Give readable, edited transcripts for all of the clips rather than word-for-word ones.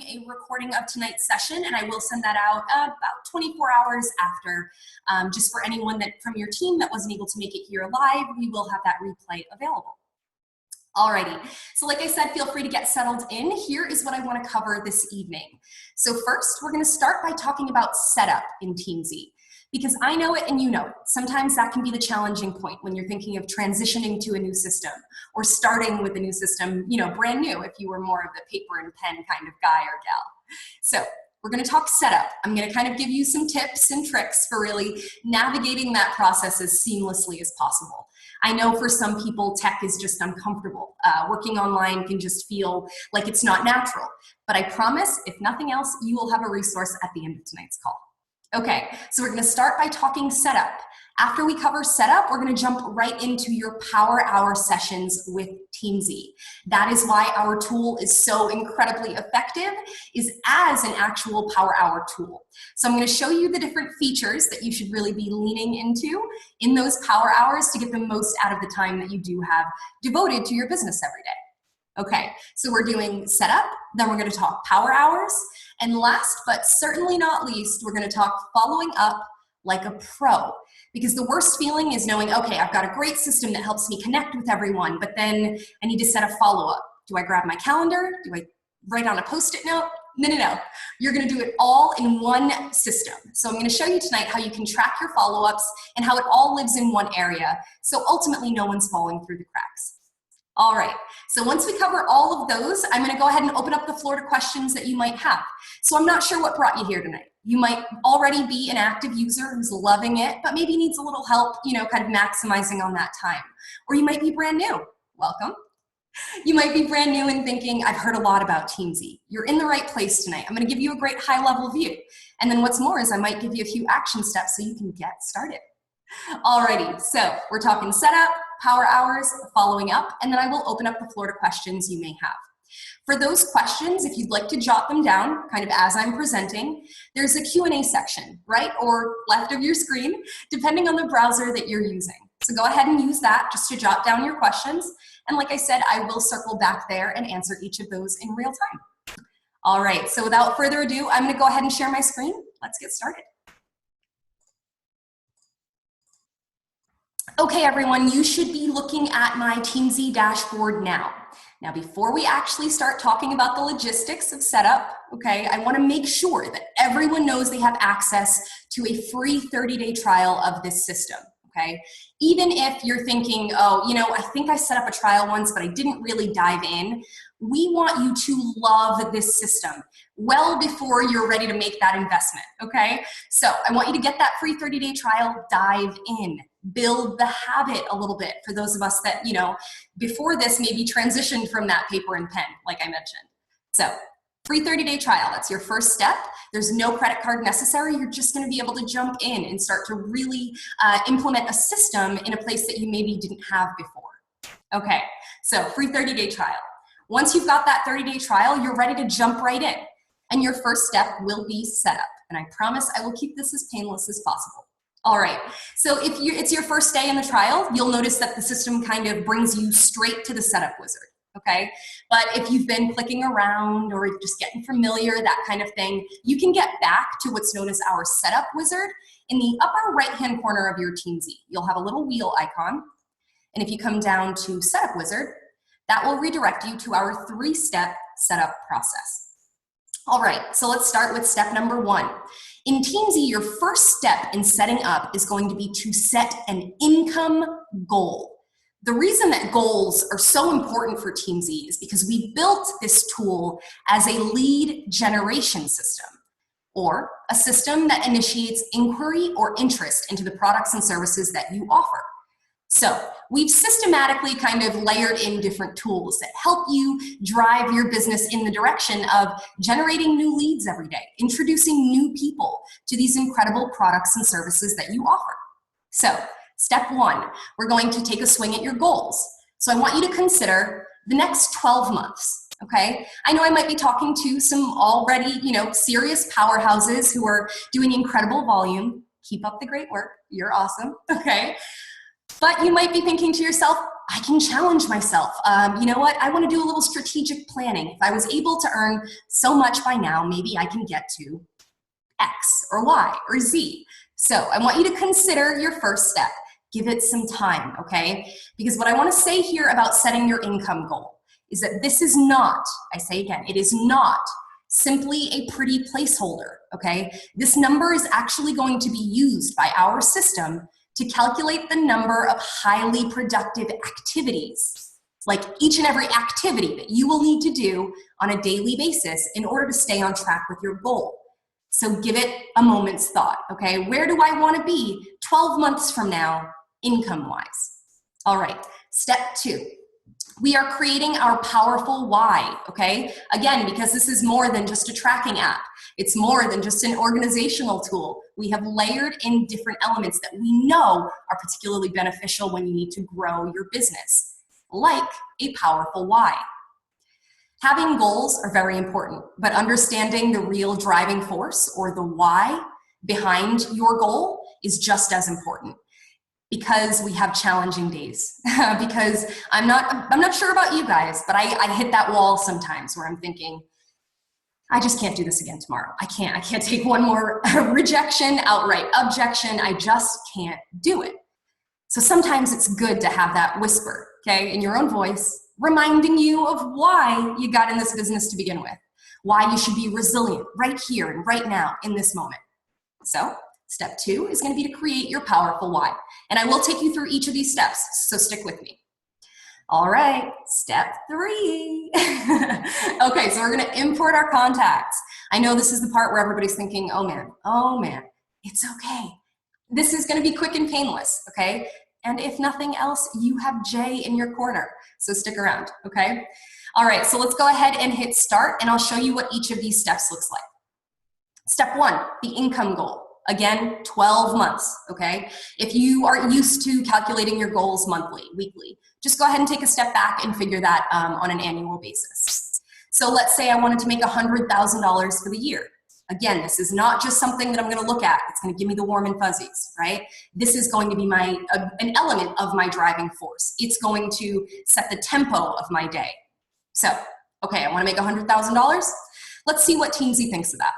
a recording of tonight's session, and I will send that out about 24 hours after, just for anyone that from your team that wasn't able to make it here live. We will have that replay available. Alrighty, so like I said, feel free to get settled in. Here is what I want to cover this evening. So first, we're going to start by talking about setup in Teamzy, because I know it and you know it. Sometimes that can be the challenging point when you're thinking of transitioning to a new system or starting with a new system, you know, brand new if you were more of the paper and pen kind of guy or gal. So we're going to talk setup. I'm going to kind of give you some tips and tricks for really navigating that process as seamlessly as possible. I know for some people, tech is just uncomfortable. Working online can just feel like it's not natural. But I promise, if nothing else, you will have a resource at the end of tonight's call. Okay, so we're going to start by talking setup. After we cover setup, we're going to jump right into your power hour sessions with Teamzy. That is why our tool is so incredibly effective, is as an actual power hour tool. So I'm going to show you the different features that you should really be leaning into in those power hours to get the most out of the time that you do have devoted to your business every day. Okay, so we're doing setup, then we're going to talk power hours, and last but certainly not least, we're going to talk following up like a pro. Because the worst feeling is knowing, okay, I've got a great system that helps me connect with everyone, but then I need to set a follow-up. Do I grab my calendar? Do I write on a Post-it note? No. You're going to do it all in one system. So I'm going to show you tonight how you can track your follow-ups and how it all lives in one area, so ultimately no one's falling through the cracks. All right, so once we cover all of those, I'm going to go ahead and open up the floor to questions that you might have. So I'm not sure what brought you here tonight. You might already be an active user who's loving it, but maybe needs a little help, you know, kind of maximizing on that time. Or you might be brand new. Welcome. You might be brand new and thinking, I've heard a lot about Teamzy. You're in the right place tonight. I'm going to give you a great high-level view. And then what's more is I might give you a few action steps so you can get started. Alrighty, so we're talking setup, power hours, following up, and then I will open up the floor to questions you may have. For those questions, if you'd like to jot them down, kind of as I'm presenting, there's a Q&A section, right, or left of your screen, depending on the browser that you're using. So go ahead and use that just to jot down your questions. And like I said, I will circle back there and answer each of those in real time. All right, so without further ado, I'm going to go ahead and share my screen. Let's get started. Okay, everyone, you should be looking at my Teamzy dashboard now. Now, before we actually start talking about the logistics of setup, okay, I want to make sure that everyone knows they have access to a free 30-day trial of this system, okay? Even if you're thinking, oh, you know, I think I set up a trial once, but I didn't really dive in, we want you to love this system well before you're ready to make that investment, okay? So I want you to get that free 30-day trial, dive in. Build the habit a little bit for those of us that, you know, before this maybe transitioned from that paper and pen, like I mentioned. So, free 30-day trial, that's your first step. There's no credit card necessary. You're just going to be able to jump in and start to really implement a system in a place that you maybe didn't have before. Okay, so free 30-day trial. Once you've got that 30-day trial, you're ready to jump right in. And your first step will be setup. And I promise I will keep this as painless as possible. All right, so if it's your first day in the trial, you'll notice that the system kind of brings you straight to the setup wizard, okay? But if you've been clicking around or just getting familiar, that kind of thing, you can get back to what's known as our setup wizard in the upper right-hand corner of your Teamzy. You'll have a little wheel icon, and if you come down to setup wizard, that will redirect you to our 3-step setup process. All right, so let's start with step number 1. In Teamzy, your first step in setting up is going to be to set an income goal. The reason that goals are so important for Teamzy is because we built this tool as a lead generation system, or a system that initiates inquiry or interest into the products and services that you offer. So we've systematically kind of layered in different tools that help you drive your business in the direction of generating new leads every day, introducing new people to these incredible products and services that you offer. So step 1, we're going to take a swing at your goals. So I want you to consider the next 12 months. Okay, I know I might be talking to some already, you know, serious powerhouses who are doing incredible volume. Keep up the great work. You're awesome. Okay. But you might be thinking to yourself, I can challenge myself. You know what? I want to do a little strategic planning. If I was able to earn so much by now, maybe I can get to X or Y or Z. So I want you to consider your first step. Give it some time, okay? Because what I want to say here about setting your income goal is that this is not, I say again, it is not simply a pretty placeholder, okay? This number is actually going to be used by our system to calculate the number of highly productive activities, like each and every activity that you will need to do on a daily basis in order to stay on track with your goal. So give it a moment's thought, okay? Where do I want to be 12 months from now, income-wise? All right, step 2. We are creating our powerful why, okay? Again, because this is more than just a tracking app. It's more than just an organizational tool. We have layered in different elements that we know are particularly beneficial when you need to grow your business, like a powerful why. Having goals are very important, but understanding the real driving force or the why behind your goal is just as important. Because we have challenging days. Because I'm not sure about you guys, but I hit that wall sometimes where I'm thinking, I just can't do this again tomorrow. I can't take one more rejection, outright objection. I just can't do it. So sometimes it's good to have that whisper, okay, in your own voice, reminding you of why you got in this business to begin with, why you should be resilient right here and right now in this moment. So step 2 is going to be to create your powerful why. And I will take you through each of these steps, so stick with me. All right, step 3. Okay, so we're going to import our contacts. I know this is the part where everybody's thinking, oh man, it's okay. This is going to be quick and painless, okay? And if nothing else, you have Jay in your corner, so stick around, okay? All right, so let's go ahead and hit start, and I'll show you what each of these steps looks like. Step 1, the income goal. Again, 12 months, okay? If you are used to calculating your goals monthly, weekly, just go ahead and take a step back and figure that on an annual basis. So let's say I wanted to make $100,000 for the year. Again, this is not just something that I'm gonna look at. It's gonna give me the warm and fuzzies, right? This is going to be an element of my driving force. It's going to set the tempo of my day. So, okay, I wanna make $100,000. Let's see what Teamzy thinks of that.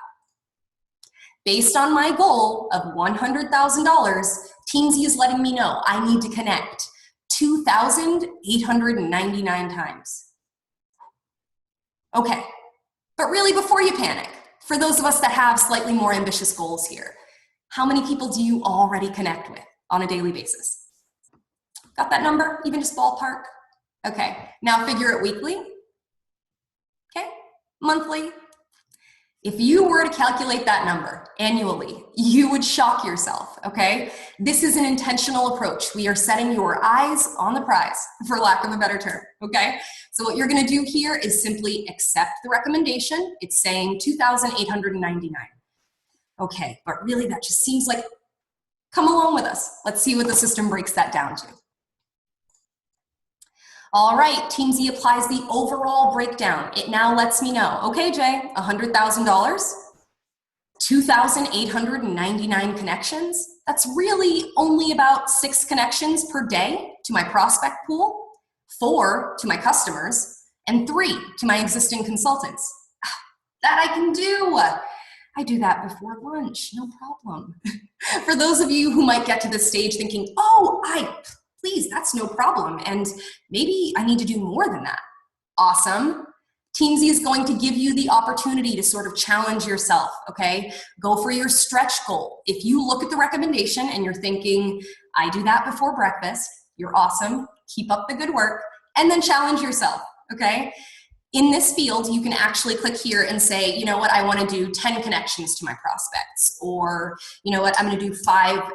Based on my goal of $100,000, Teamzy is letting me know I need to connect 2,899 times. Okay, but really before you panic, for those of us that have slightly more ambitious goals here, how many people do you already connect with on a daily basis? Got that number? Even just ballpark? Okay, now figure it weekly. Okay, monthly. If you were to calculate that number annually, you would shock yourself, okay? This is an intentional approach. We are setting your eyes on the prize, for lack of a better term, okay? So what you're gonna do here is simply accept the recommendation. It's saying 2,899. Okay, but really that just seems like, come along with us. Let's see what the system breaks that down to. All right, Teamzy applies the overall breakdown. It now lets me know, okay, Jay, $100,000, 2,899 connections. That's really only about 6 connections per day to my prospect pool, 4 to my customers, and 3 to my existing consultants. That I can do. I do that before lunch, no problem. For those of you who might get to this stage thinking, oh, please, that's no problem. And maybe I need to do more than that. Awesome. Teamzy is going to give you the opportunity to sort of challenge yourself, okay? Go for your stretch goal. If you look at the recommendation and you're thinking, I do that before breakfast, you're awesome. Keep up the good work. And then challenge yourself, okay? In this field, you can actually click here and say, you know what, I want to do 10 connections to my prospects. Or, you know what, I'm going to do 5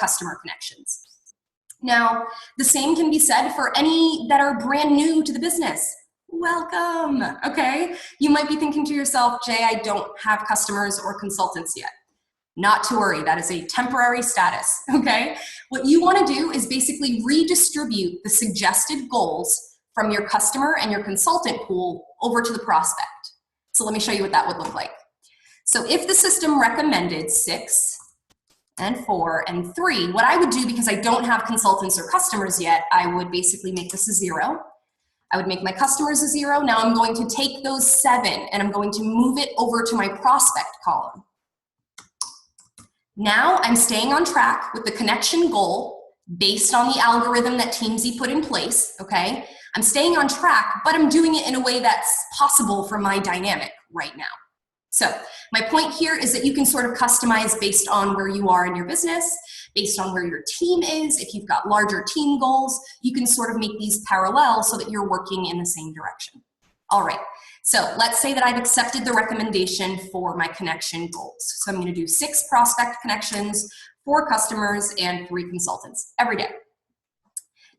customer connections. Now, the same can be said for any that are brand new to the business. Welcome, okay? You might be thinking to yourself, Jay, I don't have customers or consultants yet. Not to worry, that is a temporary status, okay? What you want to do is basically redistribute the suggested goals from your customer and your consultant pool over to the prospect. So let me show you what that would look like. So if the system recommended 6, and 4 and 3. What I would do, because I don't have consultants or customers yet, I would basically make this a 0. I would make my customers a 0. Now I'm going to take those 7 and I'm going to move it over to my prospect column. Now I'm staying on track with the connection goal based on the algorithm that Teamzy put in place, okay? I'm staying on track, but I'm doing it in a way that's possible for my dynamic right now. So my point here is that you can sort of customize based on where you are in your business, based on where your team is. If you've got larger team goals, you can sort of make these parallel so that you're working in the same direction. All right, so let's say that I've accepted the recommendation for my connection goals. So I'm gonna do 6 prospect connections, 4 customers, and 3 consultants every day.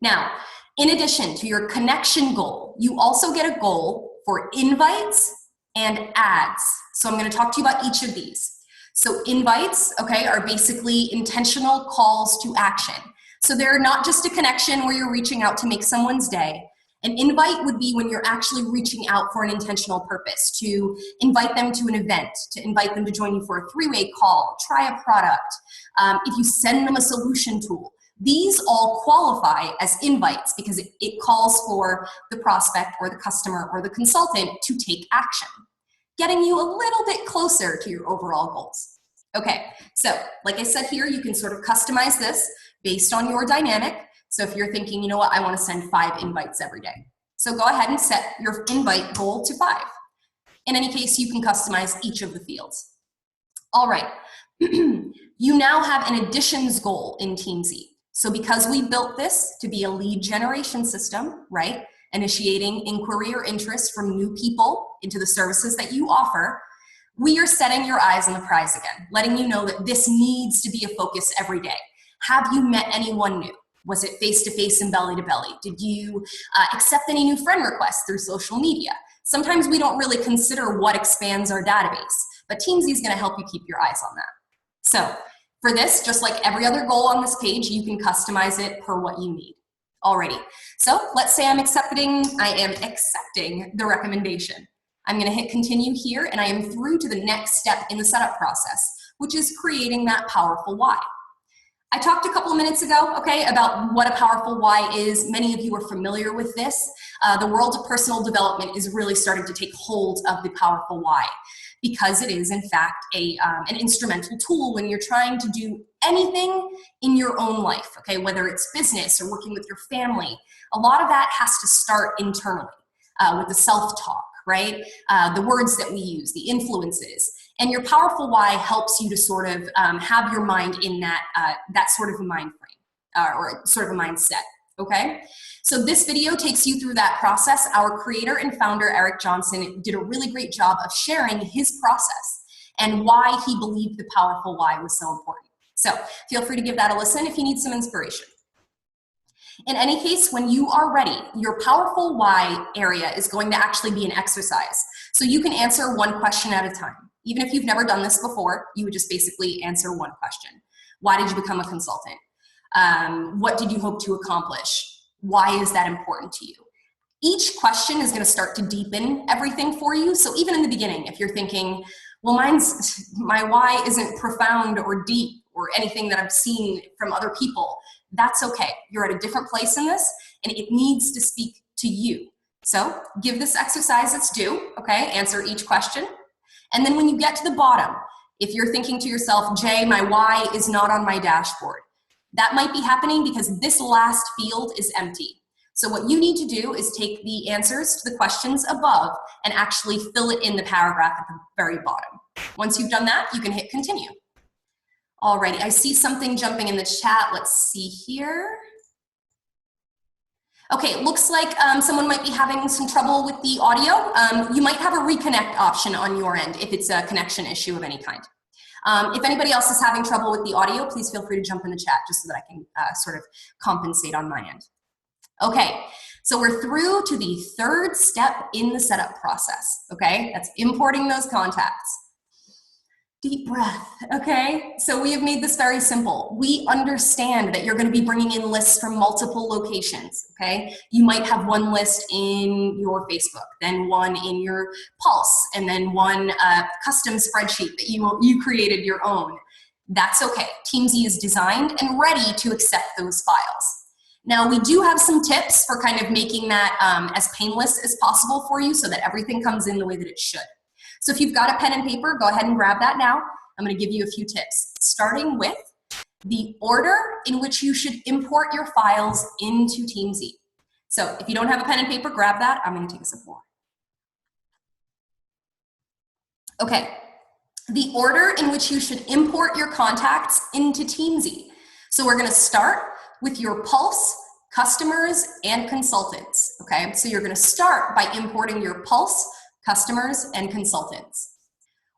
Now, in addition to your connection goal, you also get a goal for invites and ads. So I'm going to talk to you about each of these. So invites, okay, are basically intentional calls to action. So they're not just a connection where you're reaching out to make someone's day. An invite would be when you're actually reaching out for an intentional purpose, to invite them to an event, to invite them to join you for a 3-way call, try a product, if you send them a solution tool. These all qualify as invites because it calls for the prospect or the customer or the consultant to take action, getting you a little bit closer to your overall goals. Okay, so like I said here, you can sort of customize this based on your dynamic. So if you're thinking, you know what, I want to send 5 invites every day. So go ahead and set your invite goal to 5. In any case, you can customize each of the fields. All right, you now have an additions goal in Teamzy. So because we built this to be a lead generation system, right? Initiating inquiry or interest from new people into the services that you offer, we are setting your eyes on the prize again, letting you know that this needs to be a focus every day. Have you met anyone new? Was it face-to-face and belly-to-belly? Did you accept any new friend requests through social media? Sometimes we don't really consider what expands our database, but Teamzy is going to help you keep your eyes on that. So for this, just like every other goal on this page, you can customize it per what you need. Alrighty, so let's say I am accepting the recommendation. I'm going to hit continue here, and I am through to the next step in the setup process, which is creating that powerful why. I talked a couple of minutes ago, okay, about what a powerful why is. Many of you are familiar with this. The world of personal development is really starting to take hold of the powerful why, because it is, in fact, an instrumental tool when you're trying to do anything in your own life, okay, whether it's business or working with your family. A lot of that has to start internally with the self-talk, right? The words that we use, the influences. And your powerful why helps you to sort of have your mind in that sort of a mind frame or sort of a mindset, okay? So this video takes you through that process. Our creator and founder, Eric Johnson, did a really great job of sharing his process and why he believed the powerful why was so important. So feel free to give that a listen if you need some inspiration. In any case, when you are ready, your powerful why area is going to actually be an exercise. So you can answer one question at a time. Even if you've never done this before, you would just basically answer one question. Why did you become a consultant? What did you hope to accomplish? Why is that important to you? Each question is going to start to deepen everything for you. So even in the beginning, if you're thinking, well, my why isn't profound or deep or anything that I've seen from other people, that's okay. You're at a different place in this, and it needs to speak to you. So give this exercise its due, okay? Answer each question. And then when you get to the bottom, if you're thinking to yourself, Jay, my why is not on my dashboard, that might be happening because this last field is empty. So what you need to do is take the answers to the questions above and actually fill it in the paragraph at the very bottom. Once you've done that, you can hit continue. Alrighty, I see something jumping in the chat. Let's see here. Okay, it looks like someone might be having some trouble with the audio. You might have a reconnect option on your end if it's a connection issue of any kind. If anybody else is having trouble with the audio, please feel free to jump in the chat just so that I can sort of compensate on my end. Okay, so we're through to the third step in the setup process, okay? That's importing those contacts. Deep breath, okay? So we have made this very simple. We understand that you're gonna be bringing in lists from multiple locations, okay? You might have one list in your Facebook, then one in your Pulse, and then one custom spreadsheet that you created your own. That's okay. Teamzy is designed and ready to accept those files. Now, we do have some tips for kind of making that as painless as possible for you so that everything comes in the way that it should. So if you've got a pen and paper, go ahead and grab that now. I'm going to give you a few tips, starting with the order in which you should import your files into Teamzy. So if you don't have a pen and paper, grab that. I'm going to take a sip of water. Okay, the order in which you should import your contacts into Teamzy. So we're going to start with your Pulse, customers, and consultants. Okay, so you're going to start by importing your Pulse, customers, and consultants.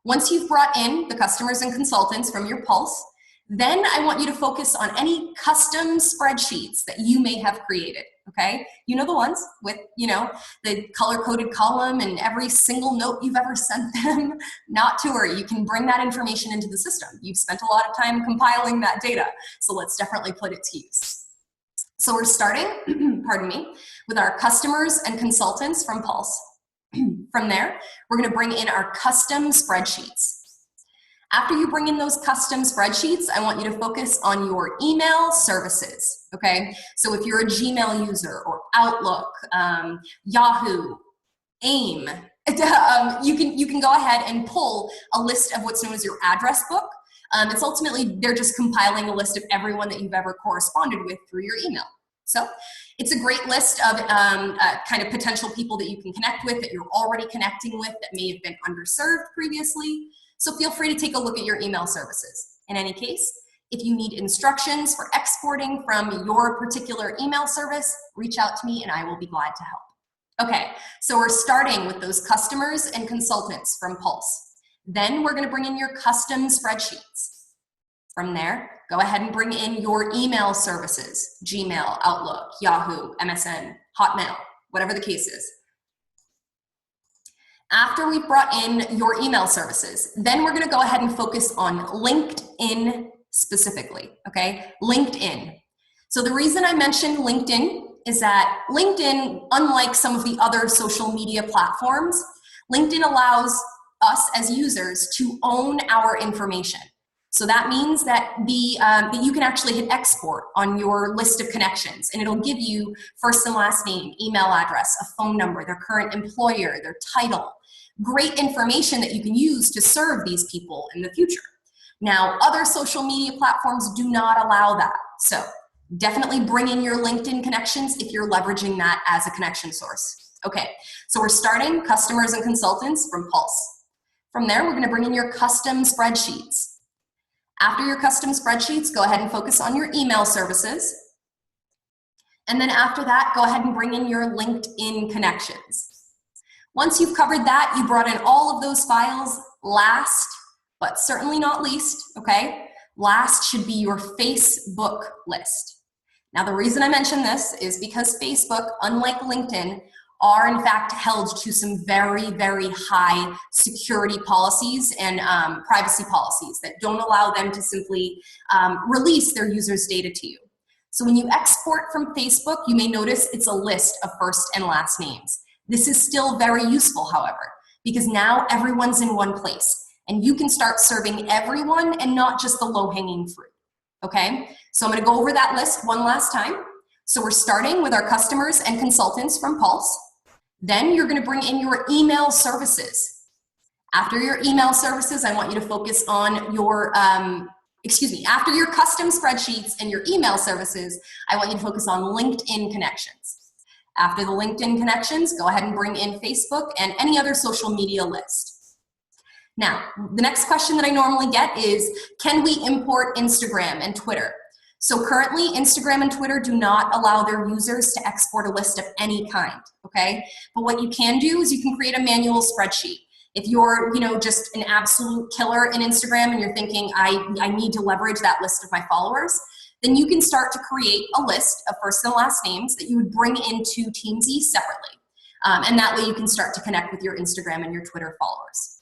Once you've brought in the customers and consultants from your Pulse, then I want you to focus on any custom spreadsheets that you may have created, okay? You know the ones with, the color-coded column and every single note you've ever sent them. Not to worry, you can bring that information into the system. You've spent a lot of time compiling that data, so let's definitely put it to use. So we're starting, pardon me, with our customers and consultants from Pulse. From there, we're gonna bring in our custom spreadsheets. After you bring in those custom spreadsheets, I want you to focus on your email services, okay? So if you're a Gmail user or Outlook, Yahoo, AIM, you can go ahead and pull a list of what's known as your address book. It's ultimately, they're just compiling a list of everyone that you've ever corresponded with through your email. So it's a great list of kind of potential people that you can connect with, that you're already connecting with, that may have been underserved previously. So feel free to take a look at your email services. In any case, if you need instructions for exporting from your particular email service, reach out to me and I will be glad to help. Okay, so we're starting with those customers and consultants from Pulse. Then we're gonna bring in your custom spreadsheets. From there, go ahead and bring in your email services, Gmail, Outlook, Yahoo, MSN, Hotmail, whatever the case is. After we've brought in your email services, then we're gonna go ahead and focus on LinkedIn specifically, okay? LinkedIn. So the reason I mentioned LinkedIn is that LinkedIn, unlike some of the other social media platforms, LinkedIn allows us as users to own our information. So that means that that you can actually hit export on your list of connections, and it'll give you first and last name, email address, a phone number, their current employer, their title. Great information that you can use to serve these people in the future. Now, other social media platforms do not allow that. So definitely bring in your LinkedIn connections if you're leveraging that as a connection source. Okay, so we're starting customers and consultants from Pulse. From there, we're gonna bring in your custom spreadsheets. After your custom spreadsheets, go ahead and focus on your email services. And then after that, go ahead and bring in your LinkedIn connections. Once you've covered that, you brought in all of those files. Last, but certainly not least, okay? Last should be your Facebook list. Now, the reason I mention this is because Facebook, unlike LinkedIn, are in fact held to some very, very high security policies and privacy policies that don't allow them to simply release their users' data to you. So when you export from Facebook, you may notice it's a list of first and last names. This is still very useful, however, because now everyone's in one place and you can start serving everyone and not just the low-hanging fruit, okay? So I'm gonna go over that list one last time. So we're starting with our customers and consultants from Pulse. Then you're gonna bring in your email services. After your email services, I want you to focus on your, after your custom spreadsheets and your email services, I want you to focus on LinkedIn connections. After the LinkedIn connections, go ahead and bring in Facebook and any other social media list. Now, the next question that I normally get is, can we import Instagram and Twitter? So currently, Instagram and Twitter do not allow their users to export a list of any kind, okay? But what you can do is you can create a manual spreadsheet. If you're, just an absolute killer in Instagram and you're thinking, I need to leverage that list of my followers, then you can start to create a list of first and last names that you would bring into Teamzy separately. And that way you can start to connect with your Instagram and your Twitter followers.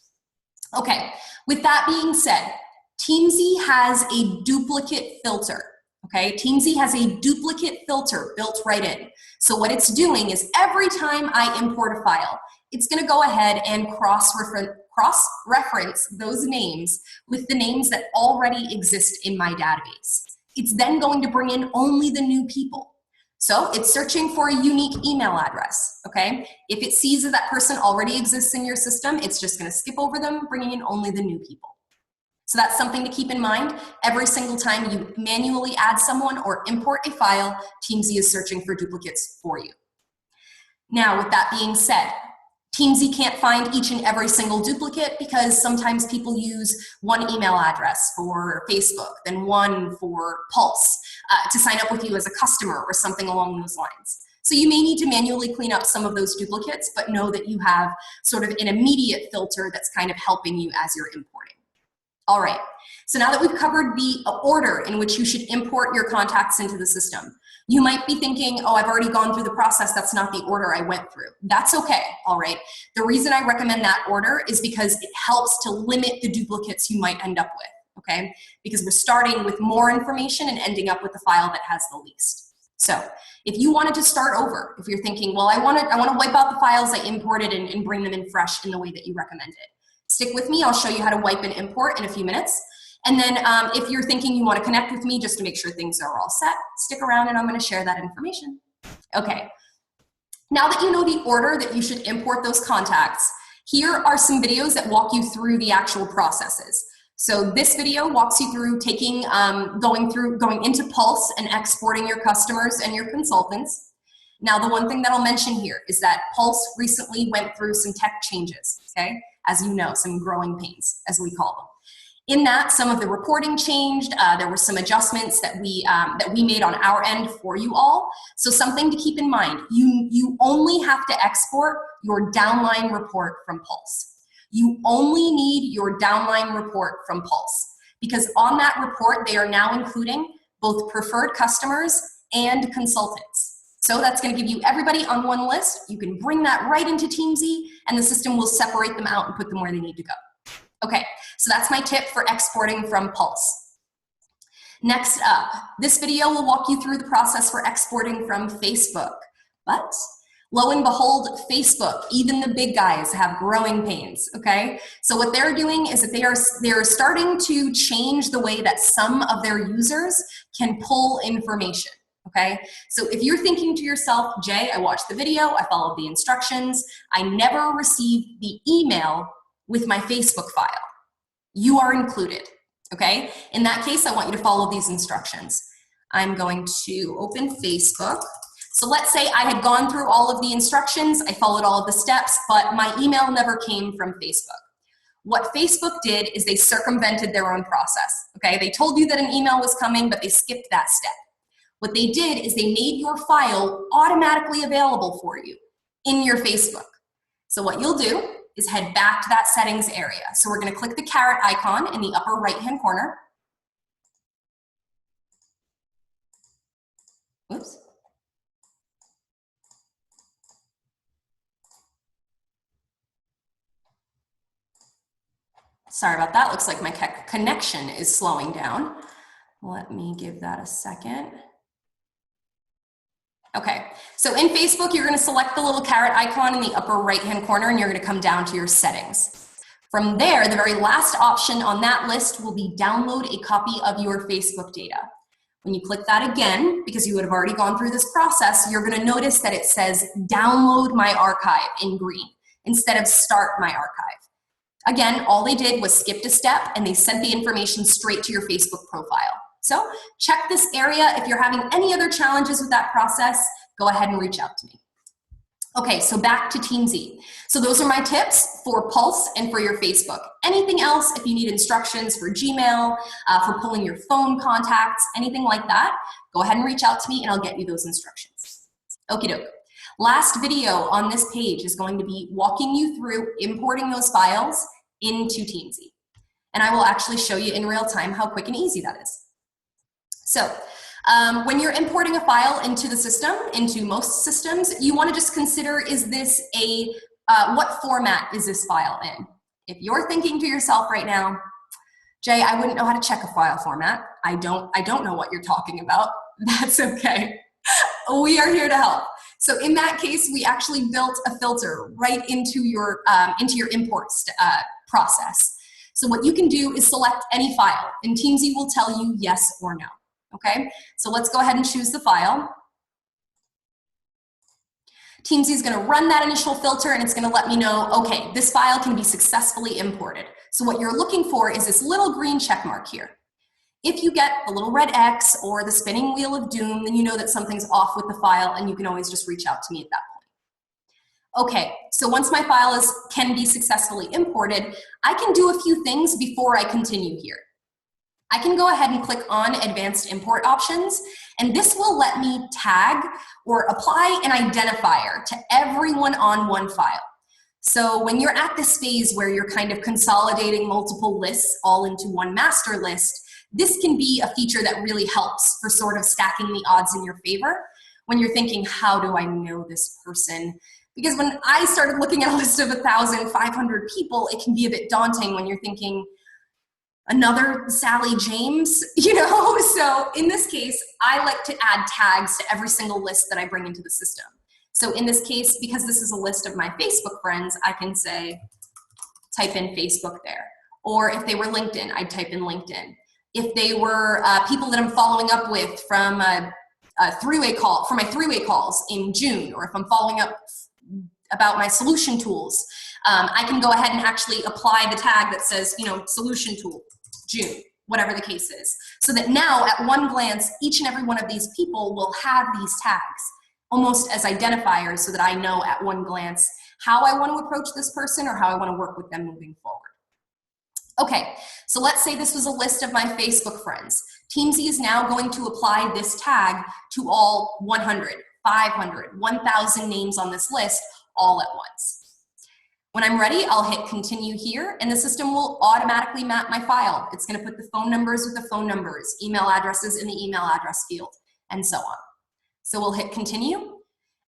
Okay, with that being said, Teamzy has a duplicate filter. Okay, Teamzy has a duplicate filter built right in. So what it's doing is every time I import a file, it's gonna go ahead and cross-reference those names with the names that already exist in my database. It's then going to bring in only the new people. So it's searching for a unique email address, okay? If it sees that that person already exists in your system, it's just gonna skip over them, bringing in only the new people. So that's something to keep in mind. Every single time you manually add someone or import a file, Teamzy is searching for duplicates for you. Now, with that being said, Teamzy can't find each and every single duplicate because sometimes people use one email address for Facebook, then one for Pulse to sign up with you as a customer or something along those lines. So you may need to manually clean up some of those duplicates, but know that you have sort of an immediate filter that's kind of helping you as you're importing. All right, so now that we've covered the order in which you should import your contacts into the system, you might be thinking, oh, I've already gone through the process. That's not the order I went through. That's okay, all right? The reason I recommend that order is because it helps to limit the duplicates you might end up with, okay? Because we're starting with more information and ending up with the file that has the least. So if you wanted to start over, if you're thinking, well, I want to wipe out the files I imported and bring them in fresh in the way that you recommended, stick with me. I'll show you how to wipe and import in a few minutes. And then if you're thinking you want to connect with me just to make sure things are all set, stick around and I'm going to share that information. Okay. Now that you know the order that you should import those contacts, here are some videos that walk you through the actual processes. So this video walks you through going into Pulse and exporting your customers and your consultants. Now, the one thing that I'll mention here is that Pulse recently went through some tech changes, okay? As you know, some growing pains, as we call them. In that, some of the reporting changed. There were some adjustments that we made on our end for you all. So something to keep in mind, you only have to export your downline report from Pulse. You only need your downline report from Pulse because on that report, they are now including both preferred customers and consultants. So that's going to give you everybody on one list. You can bring that right into Teamzy and the system will separate them out and put them where they need to go. Okay, so that's my tip for exporting from Pulse. Next up, this video will walk you through the process for exporting from Facebook. But lo and behold, Facebook, even the big guys have growing pains, okay? So what they're doing is that they are starting to change the way that some of their users can pull information. Okay, so if you're thinking to yourself, Jay, I watched the video, I followed the instructions, I never received the email with my Facebook file. You are included, okay? In that case, I want you to follow these instructions. I'm going to open Facebook. So let's say I had gone through all of the instructions, I followed all of the steps, but my email never came from Facebook. What Facebook did is they circumvented their own process, okay? They told you that an email was coming, but they skipped that step. What they did is they made your file automatically available for you in your Facebook. So what you'll do is head back to that settings area. So we're going to click the caret icon in the upper right-hand corner. Oops. Sorry about that. Looks like my connection is slowing down. Let me give that a second. Okay, so in Facebook, you're going to select the little caret icon in the upper right-hand corner and you're going to come down to your settings. From there, the very last option on that list will be download a copy of your Facebook data. When you click that again, because you would have already gone through this process, you're going to notice that it says download my archive in green instead of start my archive. Again, all they did was skip a step and they sent the information straight to your Facebook profile. So check this area. If you're having any other challenges with that process, go ahead and reach out to me. Okay, so back to Teamzy. So those are my tips for Pulse and for your Facebook. Anything else, if you need instructions for Gmail, for pulling your phone contacts, anything like that, go ahead and reach out to me and I'll get you those instructions. Okie doke. Last video on this page is going to be walking you through importing those files into Teamzy. And I will actually show you in real time how quick and easy that is. So when you're importing a file into the system, into most systems, you want to just consider, is this what format is this file in? If you're thinking to yourself right now, Jay, I wouldn't know how to check a file format. I don't know what you're talking about. That's okay. We are here to help. So in that case, we actually built a filter right into your import process. So what you can do is select any file, and Teamzy will tell you yes or no, okay? So let's go ahead and choose the file. Teamzy is going to run that initial filter, and it's going to let me know, okay, this file can be successfully imported. So what you're looking for is this little green check mark here. If you get a little red X or the spinning wheel of doom, then you know that something's off with the file, and you can always just reach out to me at that point. Okay, so once my file can be successfully imported, I can do a few things before I continue here. I can go ahead and click on Advanced Import Options, and this will let me tag or apply an identifier to everyone on one file. So when you're at this phase where you're kind of consolidating multiple lists all into one master list, this can be a feature that really helps for sort of stacking the odds in your favor when you're thinking, how do I know this person? Because when I started looking at a list of 1,500 people, it can be a bit daunting when you're thinking, another Sally James, you know? So in this case, I like to add tags to every single list that I bring into the system. So in this case, because this is a list of my Facebook friends, I can say, type in Facebook there. Or if they were LinkedIn, I'd type in LinkedIn. If they were people that I'm following up with from a three-way call, for my three-way calls in June, or if I'm following up about my solution tools, I can go ahead and actually apply the tag that says, you know, solution tool, June, whatever the case is. So that now at one glance, each and every one of these people will have these tags almost as identifiers so that I know at one glance how I want to approach this person or how I want to work with them moving forward. Okay, so let's say this was a list of my Facebook friends. Teamzy is now going to apply this tag to all 100, 500, 1,000 names on this list all at once. When I'm ready, I'll hit continue here, and the system will automatically map my file. It's going to put the phone numbers with the phone numbers, email addresses in the email address field, and so on. So we'll hit continue,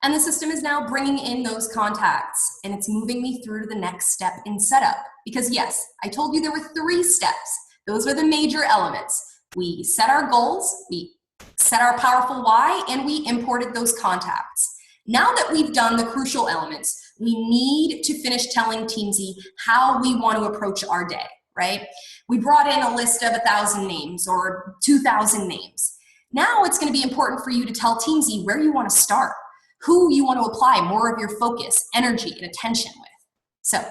and the system is now bringing in those contacts, and it's moving me through to the next step in setup. Because yes, I told you there were 3 steps. Those were the major elements. We set our goals, we set our powerful why, and we imported those contacts. Now that we've done the crucial elements, we need to finish telling Teamzy how we want to approach our day, right? We brought in a list of 1,000 names or 2,000 names. Now it's going to be important for you to tell Teamzy where you want to start, who you want to apply more of your focus, energy, and attention with. So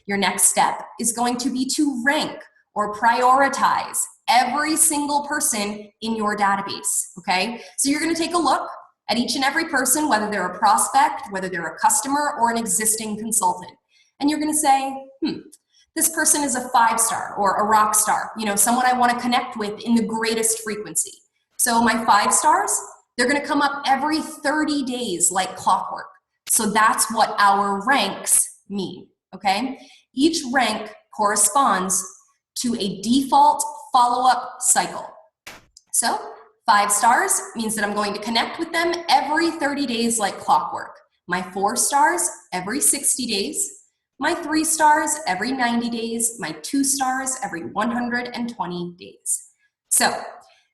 your next step is going to be to rank or prioritize every single person in your database, okay? So you're going to take a look at each and every person, whether they're a prospect, whether they're a customer, or an existing consultant. And you're going to say, this person is a 5-star or a rock star, you know, someone I want to connect with in the greatest frequency. So my 5 stars, they're going to come up every 30 days like clockwork. So that's what our ranks mean, okay? Each rank corresponds to a default follow-up cycle. So 5 stars means that I'm going to connect with them every 30 days like clockwork. My 4 stars every 60 days. My 3 stars every 90 days. My 2 stars every 120 days. So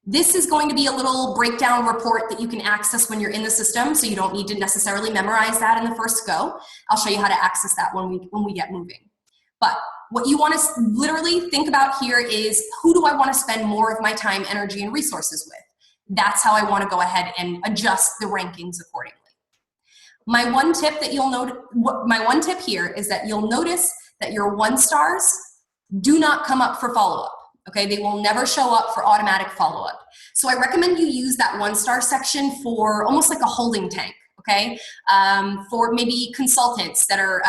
this is going to be a little breakdown report that you can access when you're in the system, so you don't need to necessarily memorize that in the first go. I'll show you how to access that when we get moving. But what you want to literally think about here is, who do I want to spend more of my time, energy, and resources with? That's how I want to go ahead and adjust the rankings accordingly. My one tip here is that you'll notice that your 1 stars do not come up for follow-up. Okay, they will never show up for automatic follow-up. So I recommend you use that 1-star section for almost like a holding tank, okay? For maybe consultants that are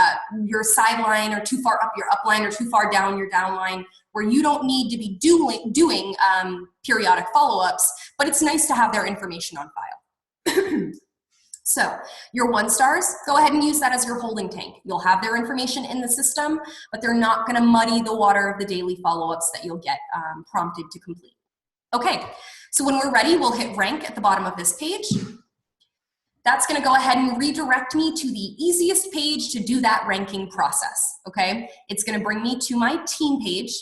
your sideline or too far up your upline or too far down your downline, where you don't need to be doing periodic follow-ups, but it's nice to have their information on file. So your 1 stars, go ahead and use that as your holding tank. You'll have their information in the system, but they're not going to muddy the water of the daily follow-ups that you'll get prompted to complete. Okay, so when we're ready, we'll hit rank at the bottom of this page. That's going to go ahead and redirect me to the easiest page to do that ranking process, okay? It's going to bring me to my team page.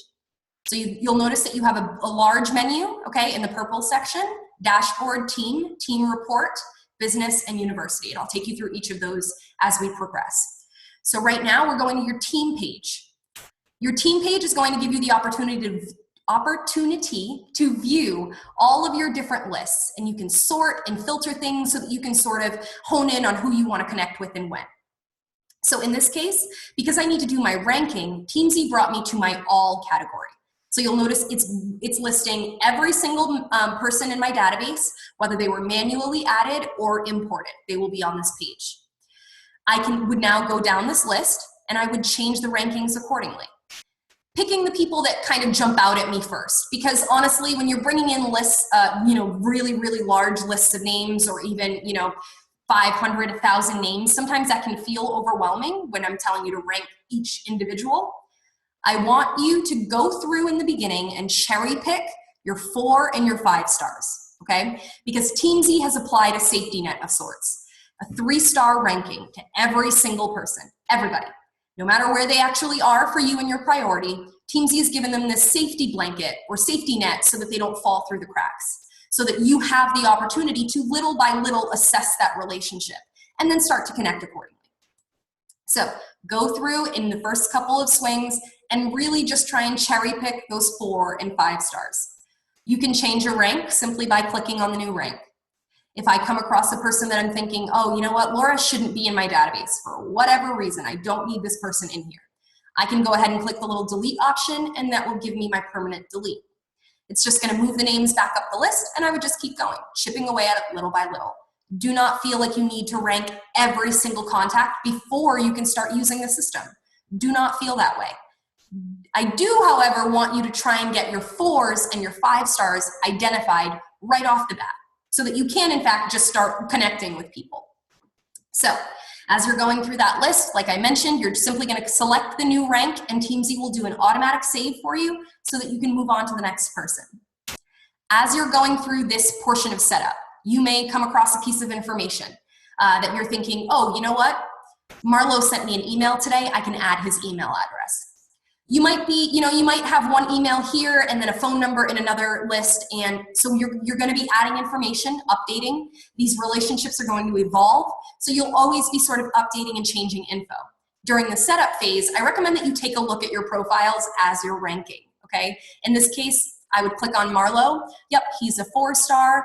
So you'll notice that you have a large menu, okay, in the purple section, dashboard, team report, business, and university. And I'll take you through each of those as we progress. So right now we're going to your team page. Your team page is going to give you the opportunity to view all of your different lists, and you can sort and filter things so that you can sort of hone in on who you want to connect with and when. So in this case, because I need to do my ranking, Teamzy brought me to my all category. So you'll notice it's listing every single person in my database, whether they were manually added or imported. They will be on this page. Would now go down this list and I would change the rankings accordingly. Picking the people that kind of jump out at me first, because honestly, when you're bringing in lists, really, really large lists of names, or even, 500, 1,000 names, sometimes that can feel overwhelming when I'm telling you to rank each individual. I want you to go through in the beginning and cherry pick your 4 and your 5 stars, okay? Because Teamzy has applied a safety net of sorts, a 3-star ranking to every single person, everybody. No matter where they actually are for you and your priority, Teamzy has given them this safety blanket or safety net so that they don't fall through the cracks, so that you have the opportunity to little by little assess that relationship and then start to connect accordingly. So go through in the first couple of swings and really just try and cherry pick those 4 and 5 stars. You can change your rank simply by clicking on the new rank. If I come across a person that I'm thinking, oh, you know what, Laura shouldn't be in my database for whatever reason, I don't need this person in here, I can go ahead and click the little delete option, and that will give me my permanent delete. It's just going to move the names back up the list, and I would just keep going, chipping away at it little by little. Do not feel like you need to rank every single contact before you can start using the system. Do not feel that way. I do, however, want you to try and get your 4s and your 5 stars identified right off the bat, so that you can, in fact, just start connecting with people. So as you're going through that list, like I mentioned, you're simply going to select the new rank, and Teamzy will do an automatic save for you so that you can move on to the next person. As you're going through this portion of setup, you may come across a piece of information that you're thinking, oh, you know what? Marlo sent me an email today. I can add his email address. You might be, you might have one email here and then a phone number in another list. And so you're going to be adding information, updating. These relationships are going to evolve. So you'll always be sort of updating and changing info. During the setup phase, I recommend that you take a look at your profiles as you're ranking, okay? In this case, I would click on Marlo. Yep, he's a 4-star.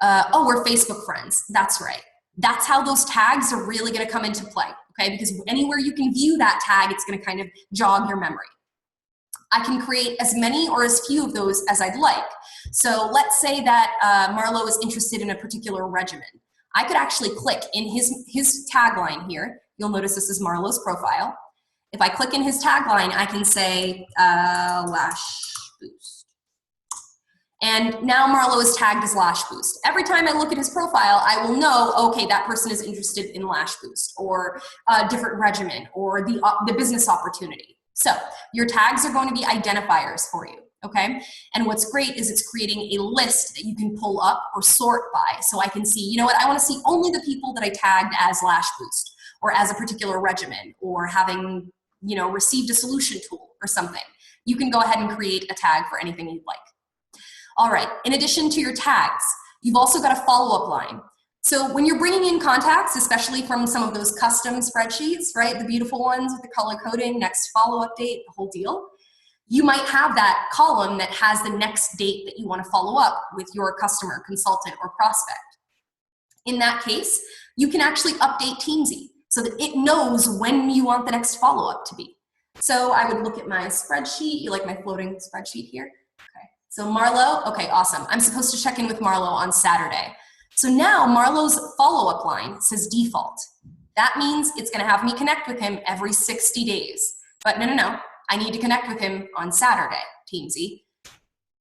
Oh, we're Facebook friends. That's right. That's how those tags are really going to come into play, okay? Because anywhere you can view that tag, it's going to kind of jog your memory. I can create as many or as few of those as I'd like. So let's say that Marlo is interested in a particular regimen. I could actually click in his tagline here. You'll notice this is Marlo's profile. If I click in his tagline, I can say lash boost. And now Marlo is tagged as lash boost. Every time I look at his profile, I will know, okay, that person is interested in lash boost or a different regimen or the business opportunity. So your tags are going to be identifiers for you, okay? And what's great is it's creating a list that you can pull up or sort by. So I can see, you know what, I want to see only the people that I tagged as lash boost or as a particular regimen or having, received a solution tool or something. You can go ahead and create a tag for anything you'd like. All right, in addition to your tags, you've also got a follow-up line. So when you're bringing in contacts, especially from some of those custom spreadsheets, right, the beautiful ones with the color coding, next follow-up date, the whole deal, you might have that column that has the next date that you want to follow up with your customer, consultant, or prospect. In that case, you can actually update Teamzy so that it knows when you want the next follow-up to be. So I would look at my spreadsheet. You like my floating spreadsheet here? Okay. So Marlo, okay, awesome. I'm supposed to check in with Marlo on Saturday. So now Marlo's follow-up line says default. That means it's going to have me connect with him every 60 days. But no. I need to connect with him on Saturday, Teamzy.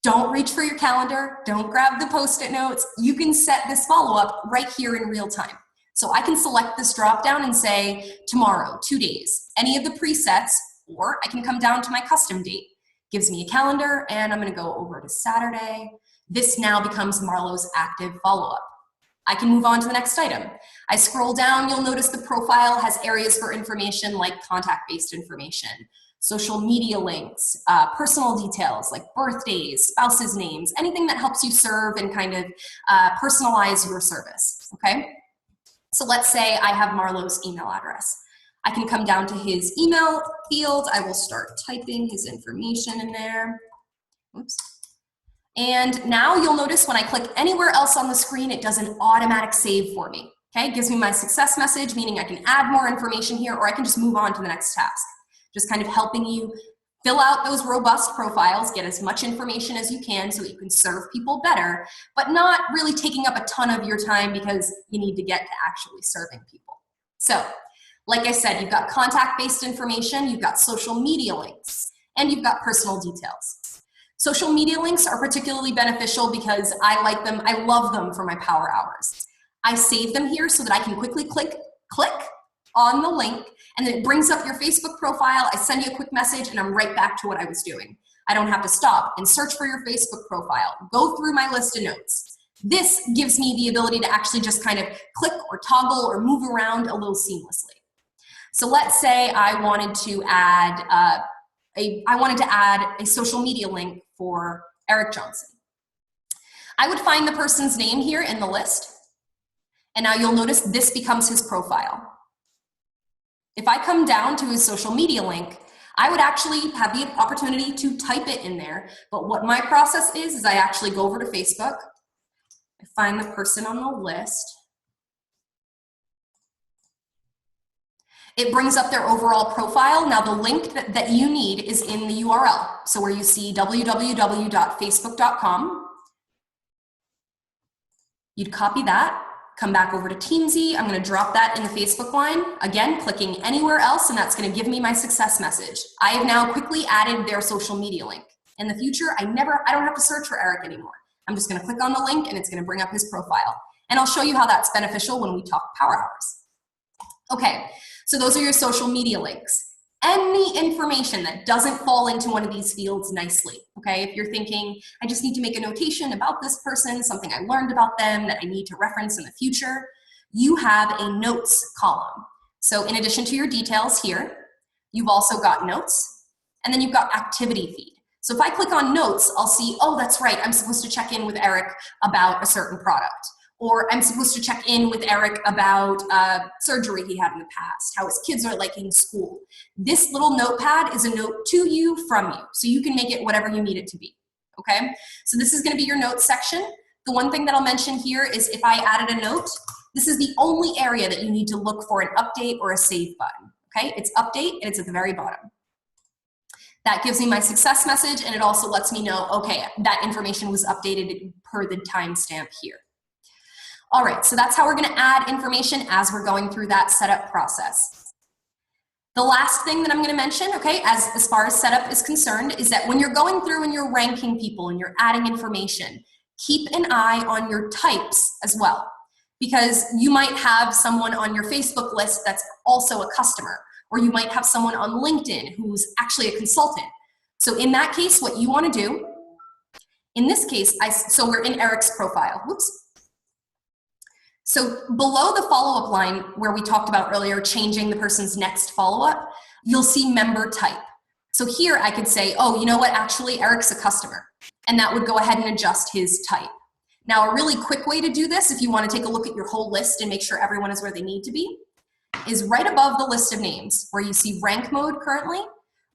Don't reach for your calendar. Don't grab the Post-it notes. You can set this follow-up right here in real time. So I can select this drop-down and say tomorrow, 2 days, any of the presets, or I can come down to my custom date. Gives me a calendar, and I'm going to go over to Saturday. This now becomes Marlo's active follow-up. I can move on to the next item. I scroll down, you'll notice the profile has areas for information like contact-based information, social media links, personal details like birthdays, spouses' names, anything that helps you serve and kind of personalize your service, okay? So let's say I have Marlo's email address. I can come down to his email field. I will start typing his information in there. Oops. And now you'll notice when I click anywhere else on the screen, it does an automatic save for me. Okay, it gives me my success message, meaning I can add more information here, or I can just move on to the next task. Just kind of helping you fill out those robust profiles, get as much information as you can so that you can serve people better, but not really taking up a ton of your time because you need to get to actually serving people. So, like I said, you've got contact-based information, you've got social media links, and you've got personal details. Social media links are particularly beneficial because I like them, I love them for my power hours. I save them here so that I can quickly click on the link, and then it brings up your Facebook profile, I send you a quick message, and I'm right back to what I was doing. I don't have to stop and search for your Facebook profile, go through my list of notes. This gives me the ability to actually just kind of click or toggle or move around a little seamlessly. So let's say I wanted to add a social media link for Eric Johnson. I would find the person's name here in the list, and now you'll notice this becomes his profile. If I come down to his social media link, I would actually have the opportunity to type it in there, but what my process is I actually go over to Facebook, I find the person on the list, it brings up their overall profile. Now the link that you need is in the URL. So where you see www.facebook.com, you'd copy that, come back over to Teamzy. I'm going to drop that in the Facebook line. Again, clicking anywhere else, and that's going to give me my success message. I have now quickly added their social media link. In the future, I don't have to search for Eric anymore. I'm just going to click on the link, and it's going to bring up his profile. And I'll show you how that's beneficial when we talk power hours. Okay, so those are your social media links. Any information that doesn't fall into one of these fields nicely, okay? If you're thinking, I just need to make a notation about this person, something I learned about them that I need to reference in the future, you have a notes column. So in addition to your details here, you've also got notes, and then you've got activity feed. So if I click on notes, I'll see, oh, that's right, I'm supposed to check in with Eric about a certain product. Or I'm supposed to check in with Eric about surgery he had in the past, how his kids are liking school. This little notepad is a note to you from you, so you can make it whatever you need it to be, okay? So this is gonna be your notes section. The one thing that I'll mention here is if I added a note, this is the only area that you need to look for an update or a save button, okay? It's update, and it's at the very bottom. That gives me my success message, and it also lets me know, okay, that information was updated per the timestamp here. All right, so that's how we're gonna add information as we're going through that setup process. The last thing that I'm gonna mention, okay, as far as setup is concerned, is that when you're going through and you're ranking people and you're adding information, keep an eye on your types as well. Because you might have someone on your Facebook list that's also a customer, or you might have someone on LinkedIn who's actually a consultant. So in that case, what you wanna do, in this case, so we're in Eric's profile, whoops. So below the follow-up line where we talked about earlier, changing the person's next follow-up, you'll see member type. So here I could say, oh, you know what, actually Eric's a customer. And that would go ahead and adjust his type. Now a really quick way to do this, if you want to take a look at your whole list and make sure everyone is where they need to be, is right above the list of names where you see rank mode currently.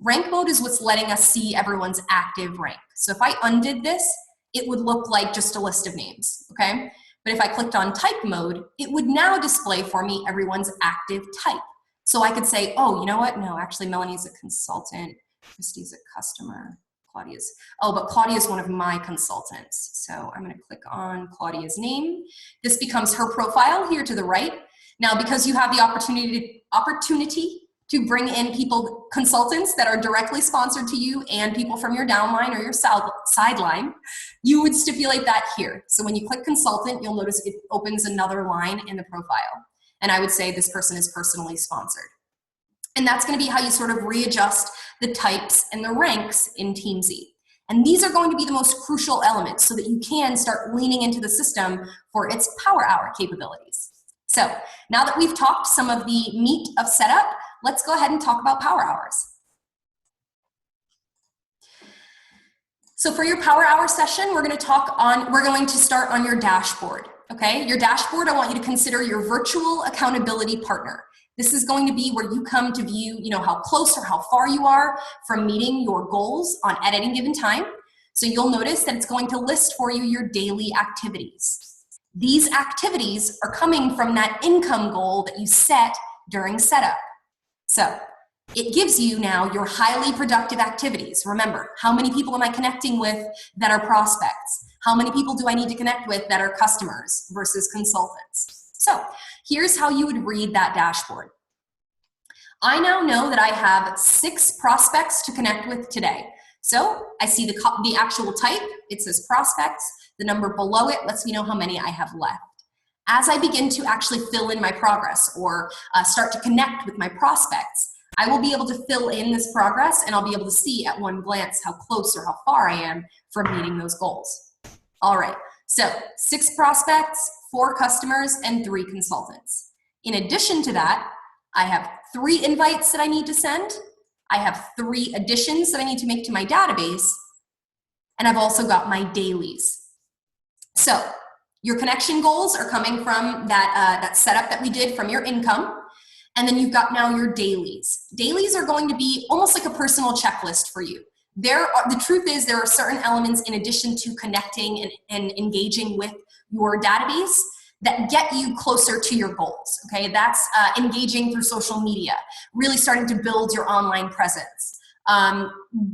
Rank mode is what's letting us see everyone's active rank. So if I undid this, it would look like just a list of names, okay? But if I clicked on type mode, it would now display for me everyone's active type. So I could say, oh, you know what? No, actually Melanie's a consultant, Christy's a customer, but Claudia's one of my consultants. So I'm gonna click on Claudia's name. This becomes her profile here to the right. Now, because you have the opportunity to bring in consultants that are directly sponsored to you and people from your downline or your sideline, you would stipulate that here. So when you click consultant, you'll notice it opens another line in the profile. And I would say this person is personally sponsored. And that's gonna be how you sort of readjust the types and the ranks in Teamzy. And these are going to be the most crucial elements so that you can start leaning into the system for its power hour capabilities. So now that we've talked some of the meat of setup, let's go ahead and talk about power hours. So for your power hour session, we're going to start on your dashboard, okay? Your dashboard, I want you to consider your virtual accountability partner. This is going to be where you come to view, how close or how far you are from meeting your goals at any given time. So you'll notice that it's going to list for you your daily activities. These activities are coming from that income goal that you set during setup. So it gives you now your highly productive activities. Remember, how many people am I connecting with that are prospects? How many people do I need to connect with that are customers versus consultants? So here's how you would read that dashboard. I now know that I have 6 prospects to connect with today. So I see the actual type, it says prospects. The number below it lets me know how many I have left. As I begin to actually fill in my progress or start to connect with my prospects, I will be able to fill in this progress, and I'll be able to see at one glance how close or how far I am from meeting those goals. All right, so 6 prospects, 4 customers, and 3 consultants. In addition to that, I have 3 invites that I need to send. I have 3 additions that I need to make to my database, and I've also got my dailies. So your connection goals are coming from that setup that we did from your income. And then you've got now your dailies. Dailies are going to be almost like a personal checklist for you. The truth is there are certain elements in addition to connecting and engaging with your database that get you closer to your goals, okay? That's engaging through social media, really starting to build your online presence,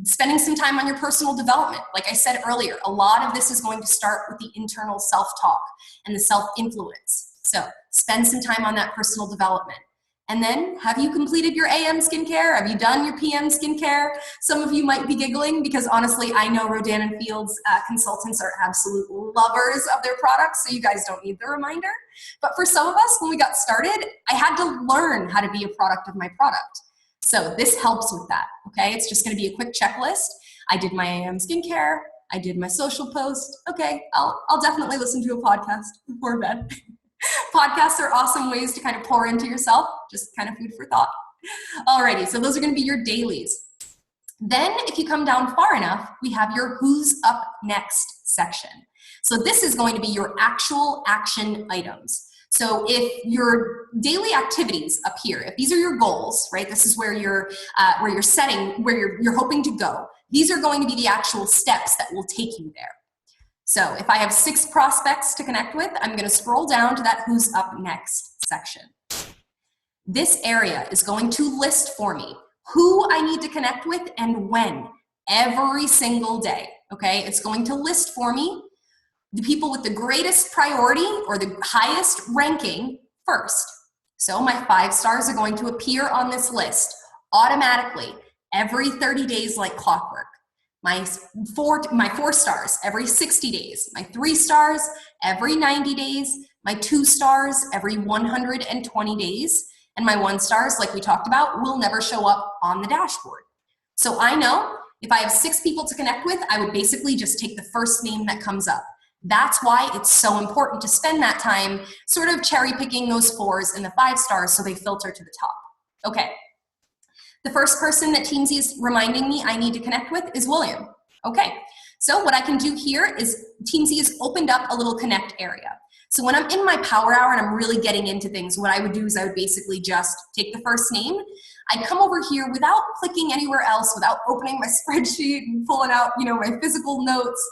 spending some time on your personal development. Like I said earlier, a lot of this is going to start with the internal self-talk and the self-influence. So spend some time on that personal development. And then, have you completed your AM skincare? Have you done your PM skincare? Some of you might be giggling because honestly, I know Rodan and Fields consultants are absolute lovers of their products, so you guys don't need the reminder. But for some of us, when we got started, I had to learn how to be a product of my product. So this helps with that, okay? It's just gonna be a quick checklist. I did my AM skincare, I did my social post. Okay, I'll definitely listen to a podcast before bed. Podcasts are awesome ways to kind of pour into yourself, just kind of food for thought. Alrighty, so those are gonna be your dailies. Then if you come down far enough, we have your Who's Up Next section. So this is going to be your actual action items. So if your daily activities up here, if these are your goals, right? This is where you're setting, where you're hoping to go. These are going to be the actual steps that will take you there. So if I have 6 prospects to connect with, I'm going to scroll down to that Who's Up Next section. This area is going to list for me who I need to connect with and when, every single day, okay? It's going to list for me the people with the greatest priority or the highest ranking first. So my 5 stars are going to appear on this list automatically every 30 days like clockwork. My 4 stars every 60 days, my 3 stars every 90 days, my 2 stars every 120 days, and my 1 stars, like we talked about, will never show up on the dashboard. So I know if I have 6 people to connect with, I would basically just take the first name that comes up. That's why it's so important to spend that time sort of cherry picking those 4s and the 5 stars so they filter to the top. Okay. The first person that Teamzy is reminding me I need to connect with is William. Okay, so what I can do here is Teamzy has opened up a little connect area. So when I'm in my power hour and I'm really getting into things, what I would do is I would basically just take the first name. I'd come over here without clicking anywhere else, without opening my spreadsheet and pulling out, my physical notes.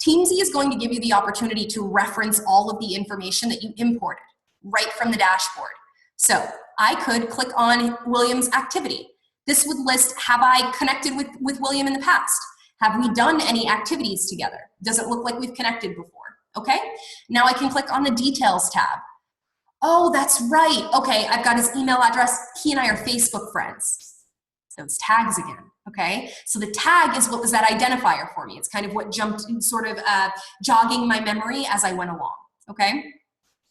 Teamzy is going to give you the opportunity to reference all of the information that you imported right from the dashboard. So I could click on William's activity. This would list, have I connected with William in the past? Have we done any activities together? Does it look like we've connected before? Okay, now I can click on the details tab. Oh, that's right. Okay, I've got his email address. He and I are Facebook friends. Those tags again, okay? So the tag is what was that identifier for me. It's kind of what jumped, sort of jogging my memory as I went along, okay?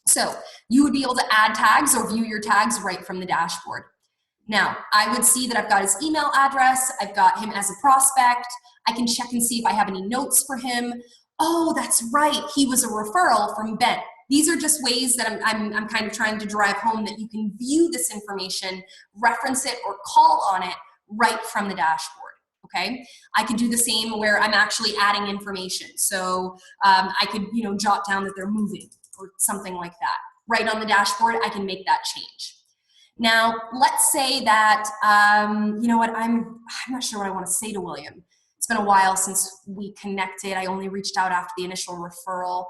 So you would be able to add tags or view your tags right from the dashboard. Now, I would see that I've got his email address, I've got him as a prospect, I can check and see if I have any notes for him. Oh, that's right, he was a referral from Ben. These are just ways that I'm kind of trying to drive home that you can view this information, reference it, or call on it right from the dashboard, okay? I could do the same where I'm actually adding information. So I could, jot down that they're moving or something like that. Right on the dashboard, I can make that change. Now, let's say that, you know what, I'm not sure what I want to say to William. It's been a while since we connected. I only reached out after the initial referral.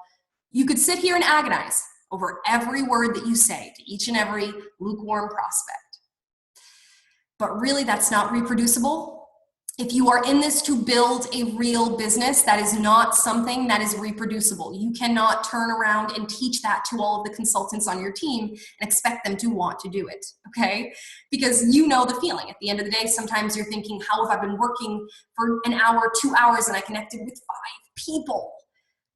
You could sit here and agonize over every word that you say to each and every lukewarm prospect. But really, that's not reproducible. If you are in this to build a real business, that is not something that is reproducible. You cannot turn around and teach that to all of the consultants on your team and expect them to want to do it, okay? Because you know the feeling. At the end of the day, sometimes you're thinking, how have I been working for an hour, 2 hours, and I connected with 5 people?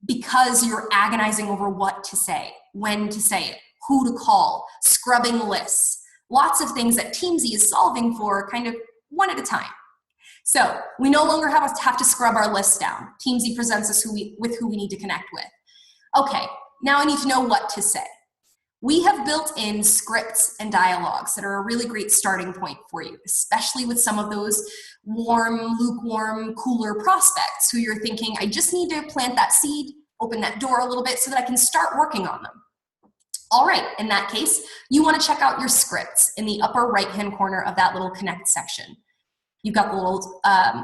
Because you're agonizing over what to say, when to say it, who to call, scrubbing lists, lots of things that Teamzy is solving for kind of one at a time. So we no longer have to scrub our lists down. Teamzy presents us with who we need to connect with. Okay, now I need to know what to say. We have built in scripts and dialogues that are a really great starting point for you, especially with some of those warm, lukewarm, cooler prospects who you're thinking, I just need to plant that seed, open that door a little bit so that I can start working on them. All right, in that case, you want to check out your scripts in the upper right-hand corner of that little connect section. You've got the little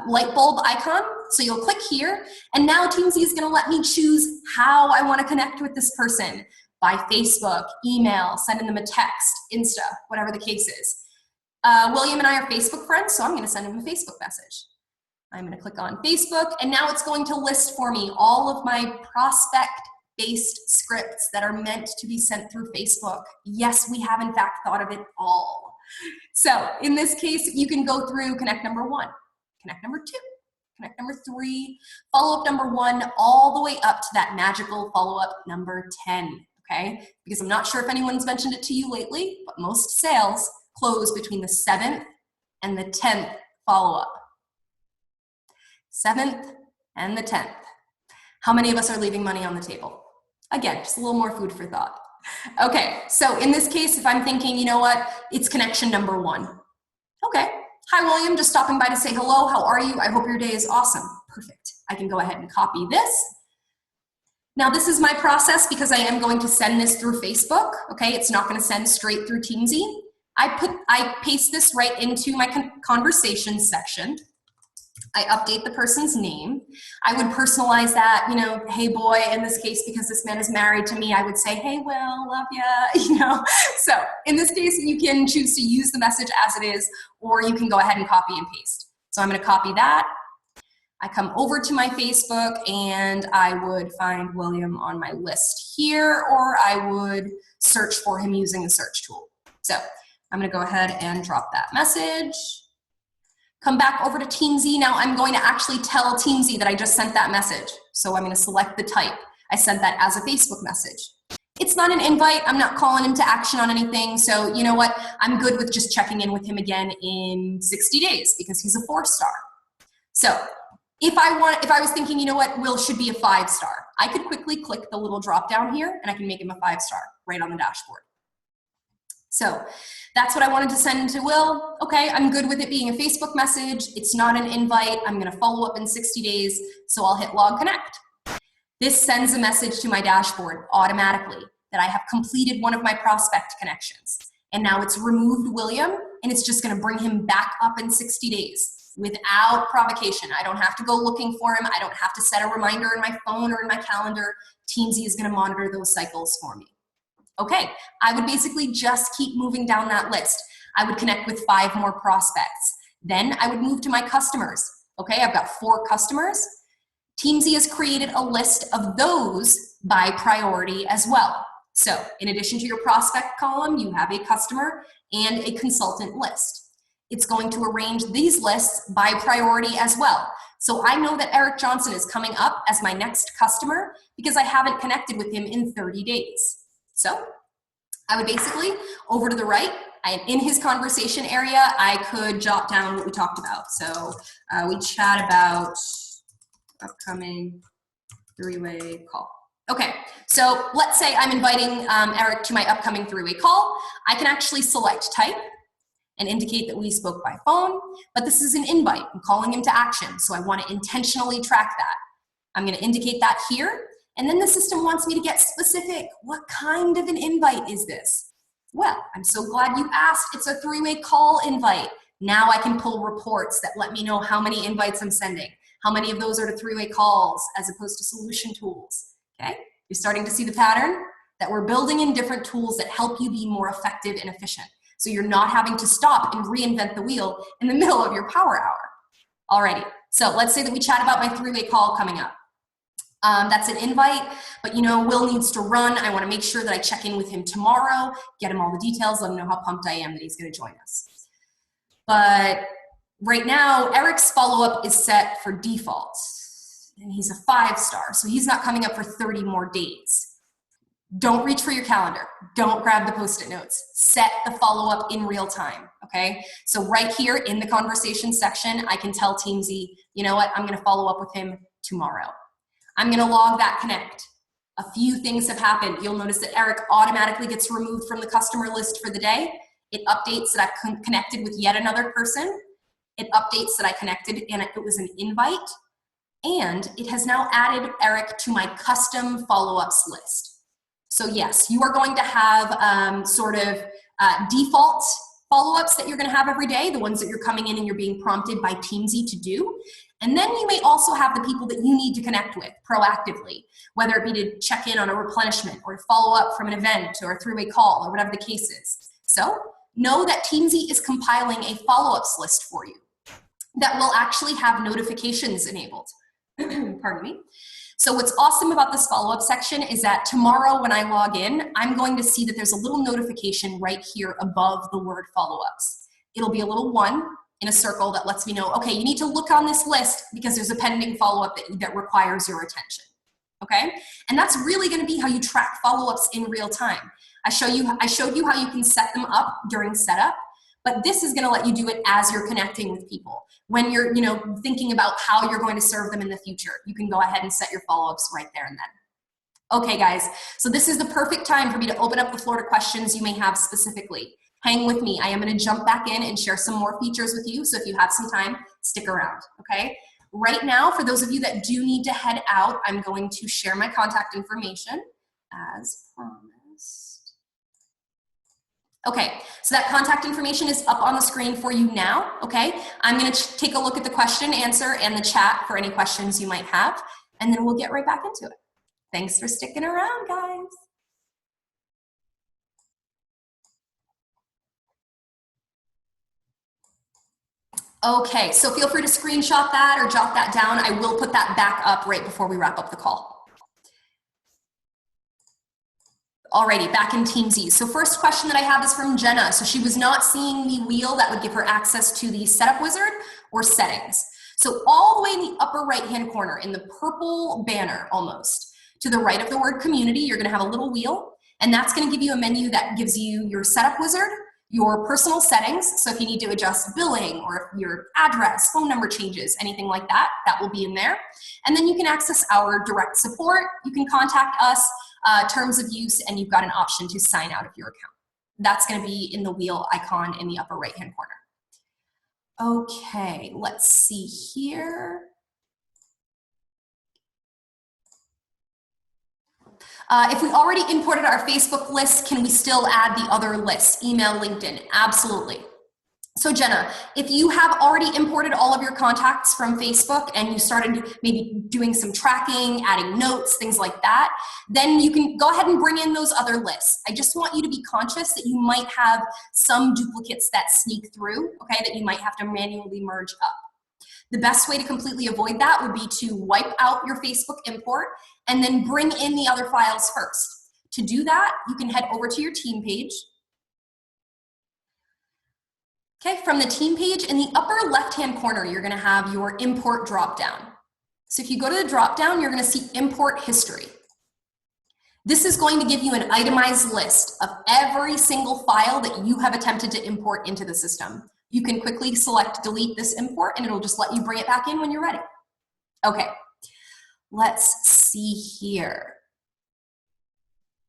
light bulb icon, so you'll click here, and now Teamzy is going to let me choose how I want to connect with this person, by Facebook, email, sending them a text, Insta, whatever the case is. William and I are Facebook friends, so I'm going to send him a Facebook message. I'm going to click on Facebook, and now it's going to list for me all of my prospect-based scripts that are meant to be sent through Facebook. Yes, we have in fact thought of it all. So in this case, you can go through connect number 1, connect number 2, connect number 3, follow-up number 1, all the way up to that magical follow-up number 10, okay? Because I'm not sure if anyone's mentioned it to you lately, but most sales close between the 7th and the 10th follow-up. 7th and the 10th. How many of us are leaving money on the table? Again, just a little more food for thought. Okay, so in this case, if I'm thinking, you know what, it's connection number 1. Okay, hi William, just stopping by to say hello, how are you? I hope your day is awesome. Perfect, I can go ahead and copy this. Now this is my process because I am going to send this through Facebook, okay? It's not gonna send straight through Teamzy. I paste this right into my conversations section. I update the person's name. I would personalize that, you know, hey boy, in this case, because this man is married to me, I would say, hey Will, love ya, you know. So in this case, you can choose to use the message as it is, or you can go ahead and copy and paste. So I'm gonna copy that. I come over to my Facebook and I would find William on my list here, or I would search for him using the search tool. So I'm gonna go ahead and drop that message. Come back over to Teamzy. Now I'm going to actually tell Teamzy that I just sent that message. So I'm going to select the type. I sent that as a Facebook message. It's not an invite. I'm not calling him to action on anything. So you know what? I'm good with just checking in with him again in 60 days because he's a 4-star. So if I was thinking, you know what, Will should be a 5-star, I could quickly click the little drop down here and I can make him a 5-star right on the dashboard. So that's what I wanted to send to Will. Okay, I'm good with it being a Facebook message. It's not an invite. I'm gonna follow up in 60 days, so I'll hit log connect. This sends a message to my dashboard automatically that I have completed one of my prospect connections. And now it's removed William, and it's just gonna bring him back up in 60 days without provocation. I don't have to go looking for him. I don't have to set a reminder in my phone or in my calendar. Teamzy is gonna monitor those cycles for me. Okay, I would basically just keep moving down that list. I would connect with 5 more prospects. Then I would move to my customers. Okay, I've got 4 customers. Teamzy has created a list of those by priority as well. So in addition to your prospect column, you have a customer and a consultant list. It's going to arrange these lists by priority as well. So I know that Eric Johnson is coming up as my next customer because I haven't connected with him in 30 days. So I would basically, over to the right, in his conversation area, I could jot down what we talked about. So we chat about upcoming 3-way call. Okay, so let's say I'm inviting Eric to my upcoming 3-way call. I can actually select type and indicate that we spoke by phone, but this is an invite. I'm calling him to action, so I want to intentionally track that. I'm going to indicate that here. And then the system wants me to get specific. What kind of an invite is this? Well, I'm so glad you asked. It's a three-way call invite. Now I can pull reports that let me know how many invites I'm sending, how many of those are to three-way calls as opposed to solution tools, okay? You're starting to see the pattern that we're building in different tools that help you be more effective and efficient. So you're not having to stop and reinvent the wheel in the middle of your power hour. Alrighty, so let's say that we chat about my three-way call coming up. That's an invite, but you know, Will needs to run. I want to make sure that I check in with him tomorrow, get him all the details, let him know how pumped I am that he's going to join us. But right now, Eric's follow-up is set for default, and he's a 5-star, so he's not coming up for 30 more days. Don't reach for your calendar. Don't grab the Post-it notes. Set the follow-up in real time, okay? So right here in the conversation section, I can tell Teamzy, you know what, I'm going to follow up with him tomorrow. I'm going to log that connect. A few things have happened. You'll notice that Eric automatically gets removed from the customer list for the day. It updates that I've connected with yet another person. It updates that I connected and it was an invite. And it has now added Eric to my custom follow-ups list. So yes, you are going to have default follow-ups that you're going to have every day, the ones that you're coming in and you're being prompted by Teamzy to do. And then you may also have the people that you need to connect with proactively, whether it be to check in on a replenishment or to follow up from an event or a three-way call or whatever the case is. So know that Teamzy is compiling a follow-ups list for you that will actually have notifications enabled. Pardon me. So what's awesome about this follow-up section is that tomorrow when I log in, I'm going to see that there's a little notification right here above the word follow-ups. It'll be a little 1 in a circle that lets me know, okay, you need to look on this list because there's a pending follow-up that requires your attention, okay? And that's really gonna be how you track follow-ups in real time. I showed you how you can set them up during setup, but this is gonna let you do it as you're connecting with people. When you're thinking about how you're going to serve them in the future, you can go ahead and set your follow-ups right there and then. Okay, guys, so this is the perfect time for me to open up the floor to questions you may have specifically. Hang with me. I am going to jump back in and share some more features with you, so if you have some time, stick around, okay? Right now, for those of you that do need to head out, I'm going to share my contact information as promised. Okay, so that contact information is up on the screen for you now, okay? I'm going to take a look at the question, answer, and the chat for any questions you might have, and then we'll get right back into it. Thanks for sticking around, guys. Okay, so feel free to screenshot that or jot that down. I will put that back up right before we wrap up the call. Alrighty, back in Teamzy. So first question that I have is from Jenna. So she was not seeing the wheel that would give her access to the setup wizard or settings. So all the way in the upper right-hand corner, in the purple banner almost, to the right of the word community, you're gonna have a little wheel, and that's gonna give you a menu that gives you your setup wizard, your personal settings, so if you need to adjust billing or if your address, phone number changes, anything like that, that will be in there. And then you can access our direct support, you can contact us, terms of use, and you've got an option to sign out of your account. That's gonna be in the wheel icon in the upper right-hand corner. Okay, let's see here. If we already imported our Facebook list, can we still add the other lists? Email, LinkedIn, absolutely. So Jenna, if you have already imported all of your contacts from Facebook and you started maybe doing some tracking, adding notes, things like that, then you can go ahead and bring in those other lists. I just want you to be conscious that you might have some duplicates that sneak through, okay, that you might have to manually merge up. The best way to completely avoid that would be to wipe out your Facebook import and then bring in the other files first. To do that, you can head over to your team page. Okay, from the team page, in the upper left-hand corner, you're gonna have your import dropdown. So if you go to the dropdown, you're gonna see import history. This is going to give you an itemized list of every single file that you have attempted to import into the system. You can quickly select delete this import and it'll just let you bring it back in when you're ready. Okay, let's see here.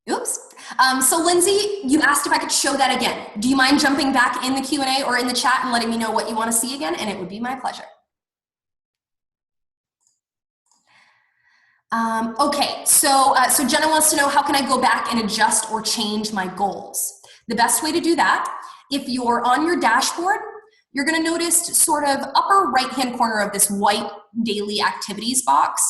Oops. So Lindsay, you asked if I could show that again. Do you mind jumping back in the Q&A or in the chat and letting me know what you want to see again? And it would be my pleasure. Okay, so Jenna wants to know, how can I go back and adjust or change my goals? The best way to do that, if you're on your dashboard, you're gonna notice sort of upper right-hand corner of this white daily activities box.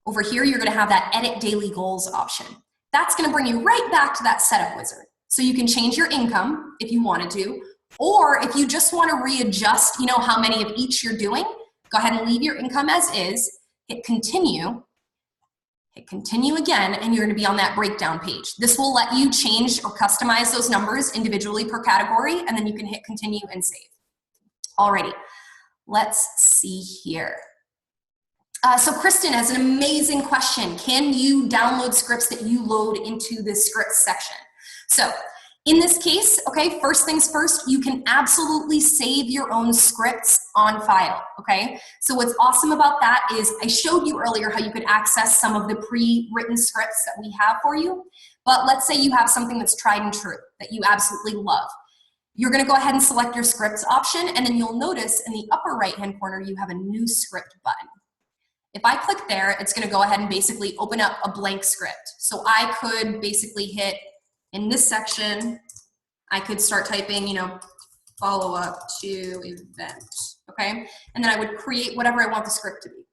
Over here, you're gonna have that edit daily goals option. That's gonna bring you right back to that setup wizard. So you can change your income if you wanted to, or if you just wanna readjust, you know, how many of each you're doing, go ahead and leave your income as is, hit continue again, and you're gonna be on that breakdown page. This will let you change or customize those numbers individually per category, and then you can hit continue and save. Alrighty, let's see here. So Kristen has an amazing question. Can you download scripts that you load into the scripts section? So in this case, okay, first things first, you can absolutely save your own scripts on file, okay? So what's awesome about that is I showed you earlier how you could access some of the pre-written scripts that we have for you, but let's say you have something that's tried and true that you absolutely love. You're gonna go ahead and select your scripts option, and then you'll notice in the upper right-hand corner, you have a new script button. If I click there, it's gonna go ahead and basically open up a blank script. So I could basically hit, in this section, I could start typing, you know, follow up to event, okay? And then I would create whatever I want the script to be.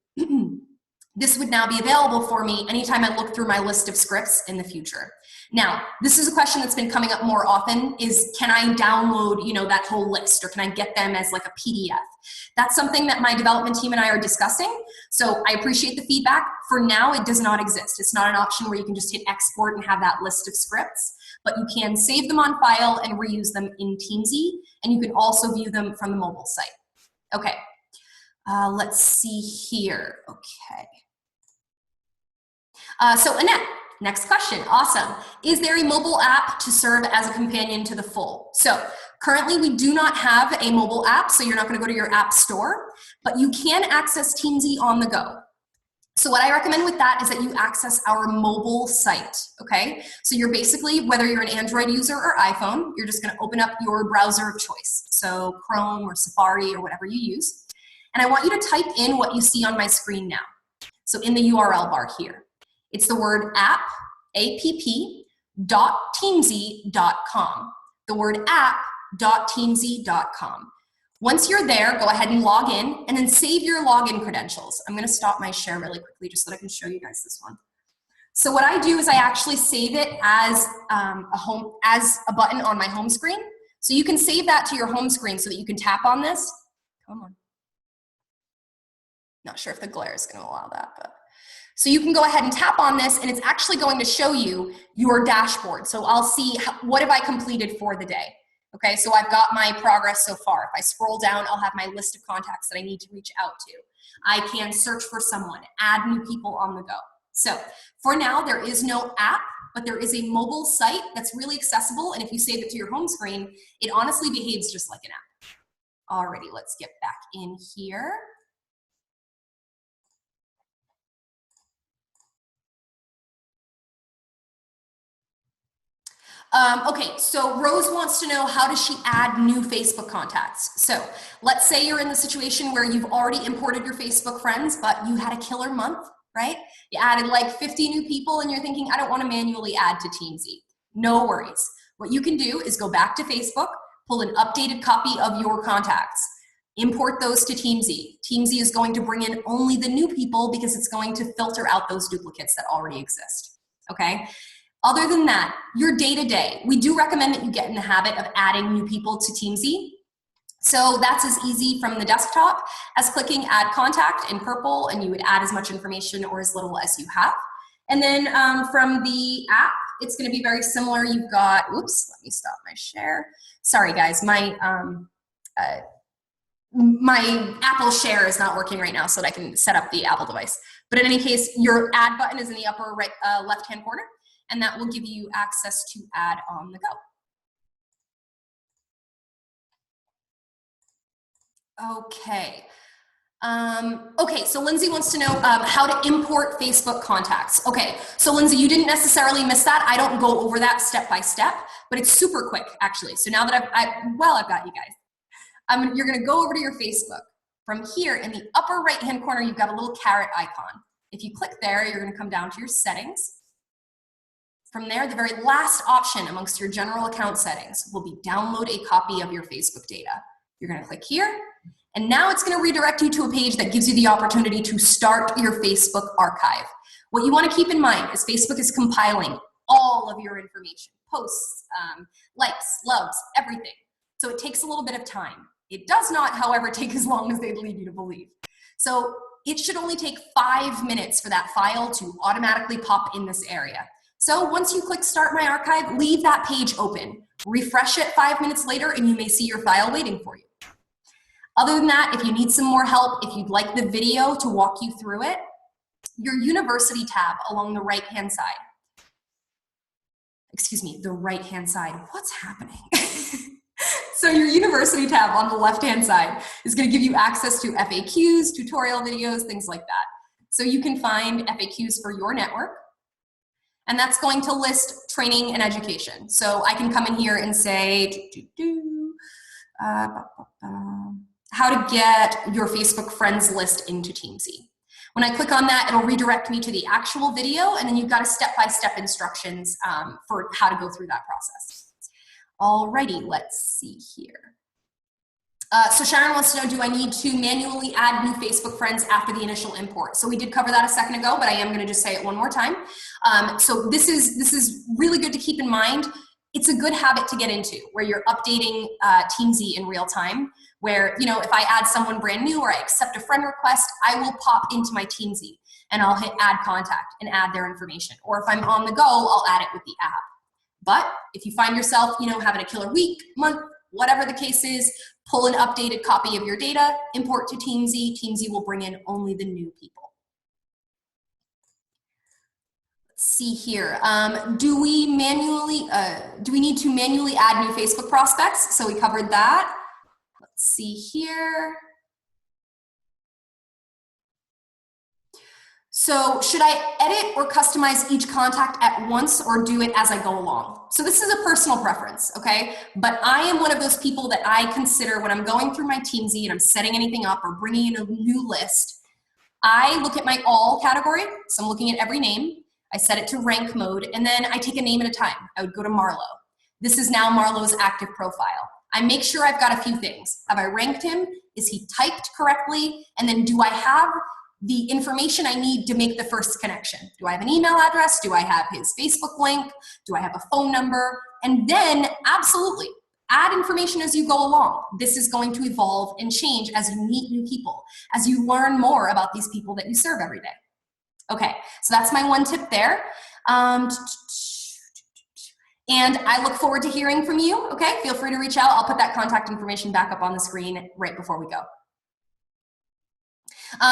This would now be available for me anytime I look through my list of scripts in the future. Now, this is a question that's been coming up more often is, can I download, you know, that whole list, or can I get them as like a PDF? That's something that my development team and I are discussing. So I appreciate the feedback. For now, it does not exist. It's not an option where you can just hit export and have that list of scripts, but you can save them on file and reuse them in Teamzy, and you can also view them from the mobile site. Okay, let's see here, okay. So Annette, next question, awesome. Is there a mobile app to serve as a companion to the full? So currently we do not have a mobile app, so you're not gonna go to your app store, but you can access Teamzy on the go. So what I recommend with that is that you access our mobile site, okay? So you're basically, whether you're an Android user or iPhone, you're just gonna open up your browser of choice. So Chrome or Safari or whatever you use. And I want you to type in what you see on my screen now. So in the URL bar here. It's the word app.teamzy.com. The word app.teamzy.com. Once you're there, go ahead and log in and then save your login credentials. I'm gonna stop my share really quickly just so that I can show you guys this one. So what I do is I actually save it as a button on my home screen. So you can save that to your home screen so that you can tap on this. Come on. Not sure if the glare is gonna allow that, but. So you can go ahead and tap on this, and it's actually going to show you your dashboard. So I'll see what have I completed for the day. Okay, so I've got my progress so far. If I scroll down, I'll have my list of contacts that I need to reach out to. I can search for someone, add new people on the go. So for now, there is no app, but there is a mobile site that's really accessible, and if you save it to your home screen, it honestly behaves just like an app. Alrighty, let's get back in here. Okay, so Rose wants to know, how does she add new Facebook contacts? So let's say you're in the situation where you've already imported your Facebook friends, but you had a killer month, right? You added like 50 new people and you're thinking, I don't want to manually add to Teamzy. No worries. What you can do is go back to Facebook, pull an updated copy of your contacts, import those to Teamzy. Teamzy is going to bring in only the new people because it's going to filter out those duplicates that already exist, okay? Other than that, your day-to-day, we do recommend that you get in the habit of adding new people to Teamzy. So that's as easy from the desktop as clicking add contact in purple, and you would add as much information or as little as you have. And then from the app, it's gonna be very similar. You've got, oops, let me stop my share. Sorry guys, my Apple share is not working right now so that I can set up the Apple device. But in any case, your add button is in the upper right, left-hand corner, and that will give you access to add on the go. Okay. Okay, so Lindsay wants to know how to import Facebook contacts. Okay, so Lindsay, you didn't necessarily miss that. I don't go over that step by step, but it's super quick actually. So now that I've got you guys. You're gonna go over to your Facebook. From here in the upper right-hand corner, you've got a little caret icon. If you click there, you're gonna come down to your settings. From there, the very last option amongst your general account settings will be download a copy of your Facebook data. You're gonna click here, and now it's gonna redirect you to a page that gives you the opportunity to start your Facebook archive. What you wanna keep in mind is Facebook is compiling all of your information, posts, likes, loves, everything. So it takes a little bit of time. It does not, however, take as long as they'd lead you to believe. So it should only take 5 minutes for that file to automatically pop in this area. So once you click Start My Archive, leave that page open. Refresh it 5 minutes later and you may see your file waiting for you. Other than that, if you need some more help, if you'd like the video to walk you through it, your University tab along the right-hand side. Excuse me, the right-hand side. What's happening? So your University tab on the left-hand side is going to give you access to FAQs, tutorial videos, things like that. So you can find FAQs for your network, and that's going to list training and education. So I can come in here and say, how to get your Facebook friends list into Teamzy. When I click on that, it'll redirect me to the actual video, and then you've got a step-by-step instructions for how to go through that process. Alrighty, let's see here. So Sharon wants to know, do I need to manually add new Facebook friends after the initial import? So we did cover that a second ago, but I am gonna just say it one more time. So this is really good to keep in mind. It's a good habit to get into where you're updating Teamzy in real time, where, you know, if I add someone brand new or I accept a friend request, I will pop into my Teamzy and I'll hit add contact and add their information. Or if I'm on the go, I'll add it with the app. But if you find yourself, you know, having a killer week, month, whatever the case is, pull an updated copy of your data, import to Teamzy. Teamzy will bring in only the new people. Let's see here. Do we need to manually add new Facebook prospects? So we covered that. Let's see here. So should I edit or customize each contact at once or do it as I go along? So this is a personal preference, okay? But I am one of those people that I consider when I'm going through my Teamzy and I'm setting anything up or bringing in a new list, I look at my all category. So I'm looking at every name. I set it to rank mode, and then I take a name at a time. I would go to Marlo. This is now Marlo's active profile. I make sure I've got a few things. Have I ranked him? Is he typed correctly? And then do I have the information I need to make the first connection? Do I have an email address? Do I have his Facebook link? Do I have a phone number? And then absolutely, add information as you go along. This is going to evolve and change as you meet new people, as you learn more about these people that you serve every day. Okay, so that's my one tip there. And I look forward to hearing from you, okay? Feel free to reach out. I'll put that contact information back up on the screen right before we go.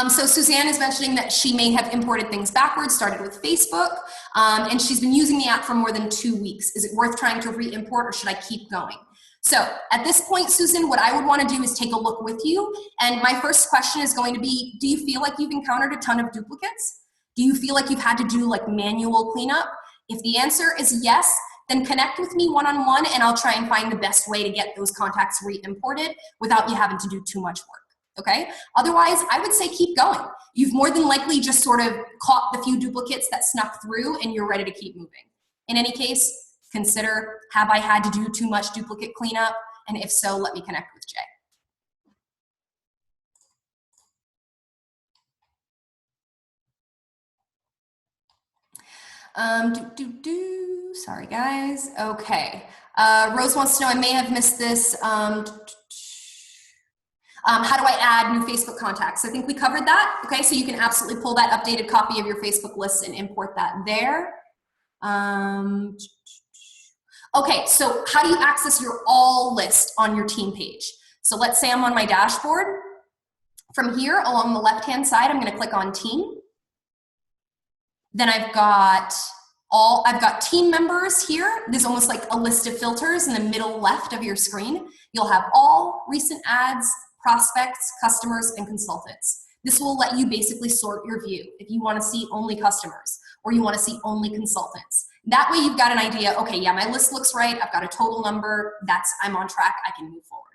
So Suzanne is mentioning that she may have imported things backwards, started with Facebook, and she's been using the app for more than 2 weeks. Is it worth trying to re-import or should I keep going? So at this point, Susan, what I would want to do is take a look with you. And my first question is going to be, do you feel like you've encountered a ton of duplicates? Do you feel like you've had to do like manual cleanup? If the answer is yes, then connect with me one-on-one and I'll try and find the best way to get those contacts re-imported without you having to do too much work. Okay? Otherwise, I would say keep going. You've more than likely just sort of caught the few duplicates that snuck through and you're ready to keep moving. In any case, consider, have I had to do too much duplicate cleanup? And if so, let me connect with Jay. Sorry guys. Okay. Rose wants to know, I may have missed this. How do I add new Facebook contacts? I think we covered that. Okay, so you can absolutely pull that updated copy of your Facebook list and import that there. Okay, so how do you access your all list on your team page? So let's say I'm on my dashboard. From here, along the left-hand side, I'm gonna click on team. Then I've got team members here. There's almost like a list of filters in the middle left of your screen. You'll have all, recent ads, prospects, customers, and consultants. This will let you basically sort your view if you want to see only customers or you want to see only consultants. That way you've got an idea, okay, yeah, my list looks right, I've got a total number, I'm on track, I can move forward.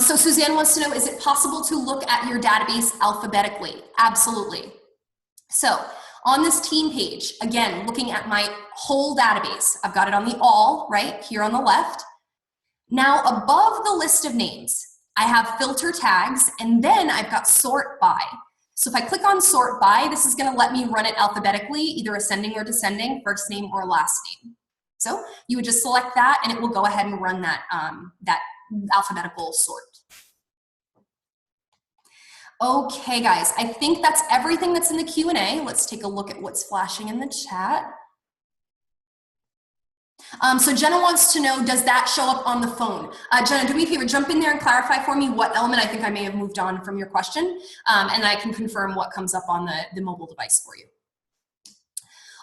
So Suzanne wants to know, is it possible to look at your database alphabetically? Absolutely. So On this team page, again, looking at my whole database, I've got it on the all, right, here on the left. Now above the list of names, I have filter tags, and then I've got sort by. So if I click on sort by, this is gonna let me run it alphabetically, either ascending or descending, first name or last name. So you would just select that and it will go ahead and run that, that alphabetical sort. Okay, guys, I think that's everything that's in the Q&A. Let's take a look at what's flashing in the chat. So Jenna wants to know, does that show up on the phone? Jenna, do me a favor, jump in there and clarify for me what element. I think I may have moved on from your question, and I can confirm what comes up on the mobile device for you.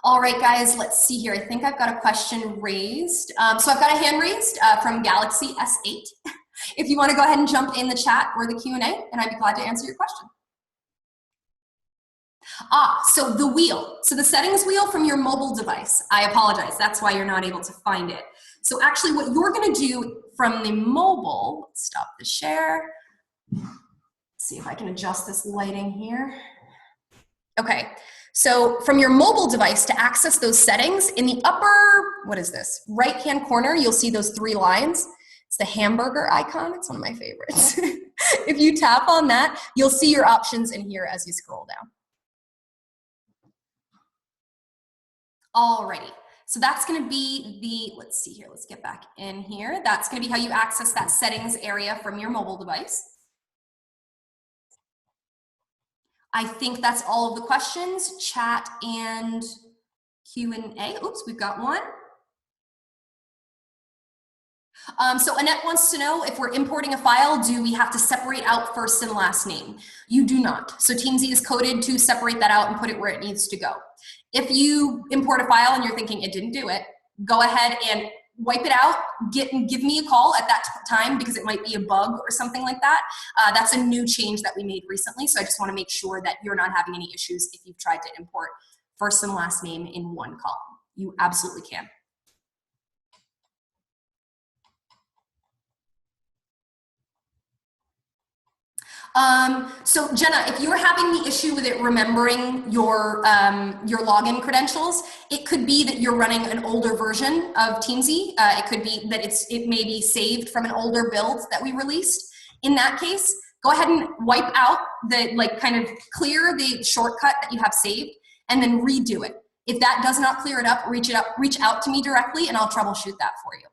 All right, guys, let's see here. I think I've got a question raised. So I've got a hand raised from Galaxy S8. If you want to go ahead and jump in the chat or the Q&A, and I'd be glad to answer your question. So the wheel. So the settings wheel from your mobile device. I apologize. That's why you're not able to find it. So actually what you're going to do from the mobile, let's stop the share. Let's see if I can adjust this lighting here. Okay. So from your mobile device to access those settings, in the upper, what is this? Right-hand corner, you'll see those 3 lines. It's the hamburger icon. It's one of my favorites. If you tap on that, you'll see your options in here as you scroll down. Alrighty, so that's gonna be the, let's see here, let's get back in here. That's gonna be how you access that settings area from your mobile device. I think that's all of the questions, chat and Q&A. Oops, we've got one. So Annette wants to know, if we're importing a file, do we have to separate out first and last name? You do not. So Teamzy is coded to separate that out and put it where it needs to go. If you import a file and you're thinking it didn't do it, go ahead and wipe it out, give me a call at that time because it might be a bug or something like that. That's a new change that we made recently, so I just want to make sure that you're not having any issues if you've tried to import first and last name in one column. You absolutely can. So Jenna, if you're having the issue with it remembering your login credentials, it could be that you're running an older version of Teamzy. It could be that it may be saved from an older build that we released. In that case, go ahead and wipe out kind of clear the shortcut that you have saved and then redo it. If that does not clear it up, reach out to me directly and I'll troubleshoot that for you.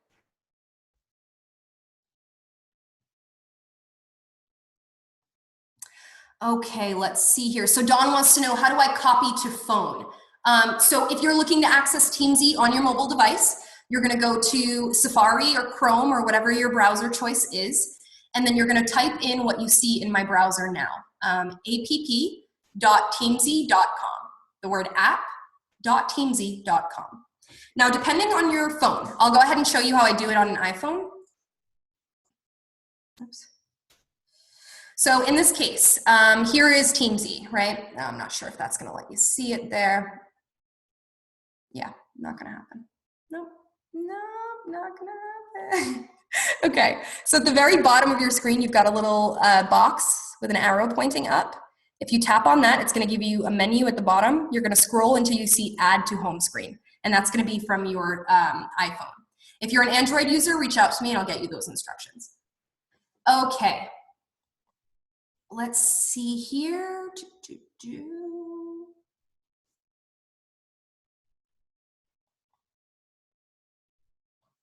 Okay, let's see here. So Dawn wants to know, how do I copy to phone? So if you're looking to access Teamzy on your mobile device, you're gonna go to Safari or Chrome or whatever your browser choice is, and then you're gonna type in what you see in my browser now, app.teamzy.com, the word app.teamzy.com. Now, depending on your phone, I'll go ahead and show you how I do it on an iPhone. Oops. So in this case, here is Teamzy, right? Now, I'm not sure if that's gonna let you see it there. Yeah, not gonna happen. No, not gonna happen. Okay, so at the very bottom of your screen, you've got a little box with an arrow pointing up. If you tap on that, it's gonna give you a menu at the bottom. You're gonna scroll until you see Add to Home Screen, and that's gonna be from your iPhone. If you're an Android user, reach out to me and I'll get you those instructions. Okay. Let's see here.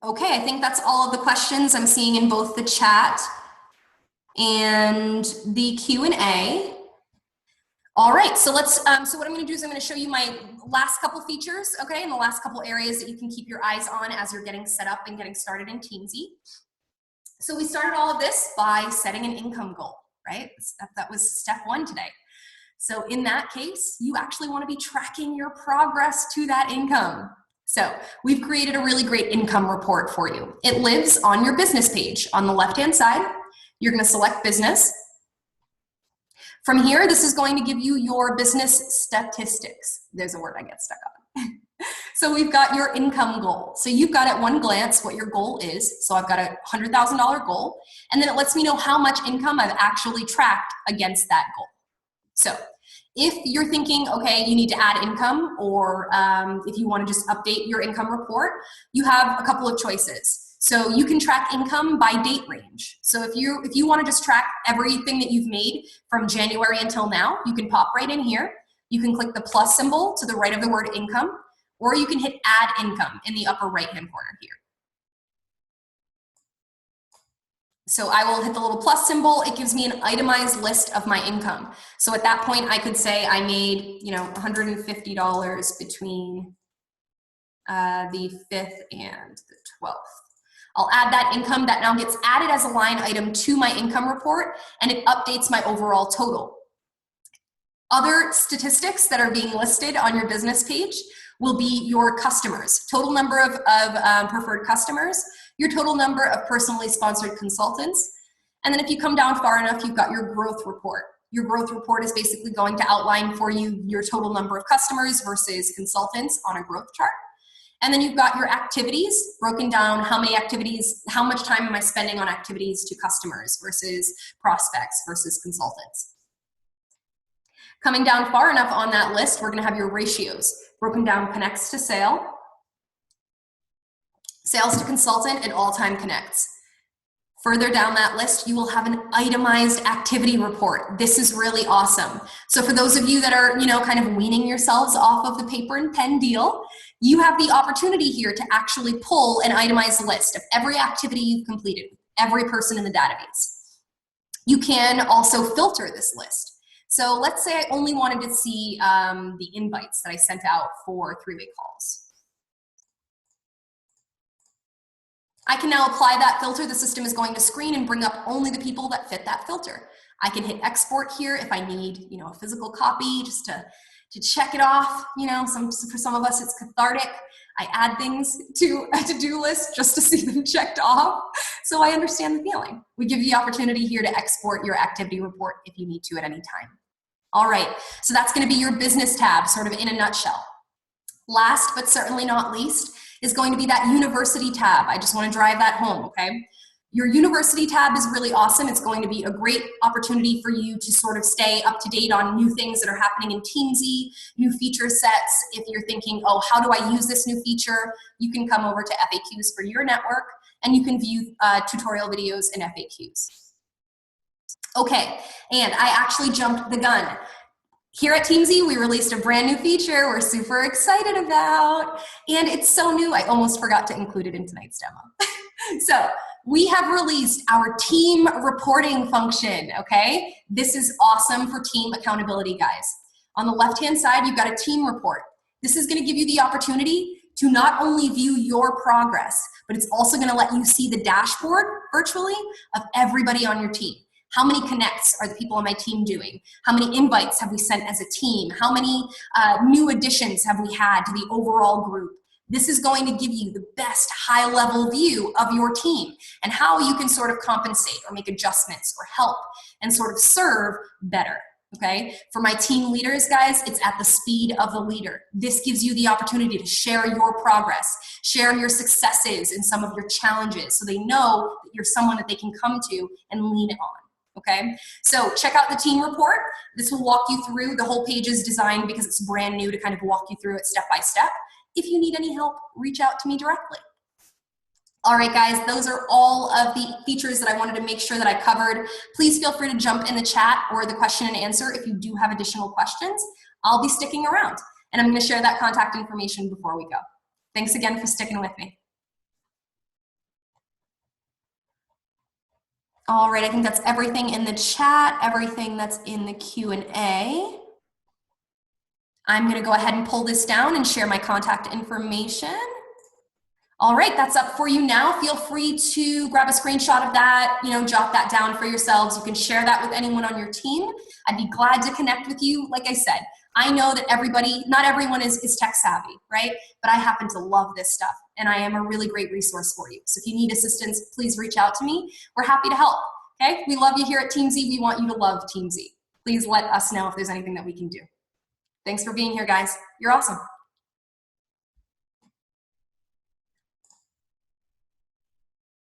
Okay, I think that's all of the questions I'm seeing in both the chat and the Q&A. All right, so let's, so what I'm gonna do is I'm gonna show you my last couple features, okay, and the last couple areas that you can keep your eyes on as you're getting set up and getting started in Teamzy. So we started all of this by setting an income goal, right? That was step 1 today. So in that case, you actually want to be tracking your progress to that income. So we've created a really great income report for you. It lives on your business page. On the left-hand side, you're going to select business. From here, this is going to give you your business statistics. There's a word I get stuck on. So we've got your income goal. So you've got at one glance what your goal is. So I've got a $100,000 goal, and then it lets me know how much income I've actually tracked against that goal. So If you're thinking, okay, you need to add income, or if you want to just update your income report, you have a couple of choices. So you can track income by date range. So if you want to just track everything that you've made from January until now, you can pop right in here. You can click the plus symbol to the right of the word income, or you can hit add income in the upper right-hand corner here. So I will hit the little plus symbol. It gives me an itemized list of my income. So at that point, I could say I made, $150 between the 5th and the 12th. I'll add that income. That now gets added as a line item to my income report, and it updates my overall total. Other statistics that are being listed on your business page will be your customers, total number of preferred customers, your total number of personally sponsored consultants, and then if you come down far enough, you've got your growth report. Your growth report is basically going to outline for you your total number of customers versus consultants on a growth chart. And then you've got your activities broken down, how many activities, how much time am I spending on activities to customers versus prospects versus consultants. Coming down far enough on that list, we're gonna have your ratios broken down: connects to sale, sales to consultant, and all-time connects. Further down that list, you will have an itemized activity report. This is really awesome. So for those of you that are, kind of weaning yourselves off of the paper and pen deal, you have the opportunity here to actually pull an itemized list of every activity you've completed, every person in the database. You can also filter this list. So let's say I only wanted to see the invites that I sent out for three-way calls. I can now apply that filter. The system is going to screen and bring up only the people that fit that filter. I can hit export here if I need, a physical copy just to check it off. For some of us it's cathartic. I add things to a to-do list just to see them checked off. So I understand the feeling. We give you the opportunity here to export your activity report if you need to at any time. All right, so that's going to be your business tab, sort of in a nutshell. Last but certainly not least is going to be that university tab. I just want to drive that home, okay? Your university tab is really awesome. It's going to be a great opportunity for you to sort of stay up to date on new things that are happening in Teamzy, new feature sets. If you're thinking, oh, how do I use this new feature? You can come over to FAQs for your network, and you can view tutorial videos and FAQs. Okay, and I actually jumped the gun. Here at Teamzy, we released a brand new feature we're super excited about, and it's so new, I almost forgot to include it in tonight's demo. So we have released our team reporting function, okay? This is awesome for team accountability, guys. On the left-hand side, you've got a team report. This is gonna give you the opportunity to not only view your progress, but it's also gonna let you see the dashboard virtually of everybody on your team. How many connects are the people on my team doing? How many invites have we sent as a team? How many new additions have we had to the overall group? This is going to give you the best high-level view of your team and how you can sort of compensate or make adjustments or help and sort of serve better, okay? For my team leaders, guys, it's at the speed of the leader. This gives you the opportunity to share your progress, share your successes and some of your challenges so they know that you're someone that they can come to and lean on. Okay, so check out the team report. This will walk you through. The whole page is designed because it's brand new to kind of walk you through it step by step. If you need any help, reach out to me directly. All right, guys, those are all of the features that I wanted to make sure that I covered. Please feel free to jump in the chat or the question and answer if you do have additional questions. I'll be sticking around, and I'm going to share that contact information before we go. Thanks again for sticking with me. All right, I think that's everything in the chat, everything that's in the Q&A. I'm gonna go ahead and pull this down and share my contact information. All right, that's up for you now. Feel free to grab a screenshot of that, jot that down for yourselves. You can share that with anyone on your team. I'd be glad to connect with you. Like I said, I know that not everyone is tech savvy, right? But I happen to love this stuff, and I am a really great resource for you. So if you need assistance, please reach out to me. We're happy to help, okay? We love you here at Teamzy. We want you to love Teamzy. Please let us know if there's anything that we can do. Thanks for being here, guys. You're awesome.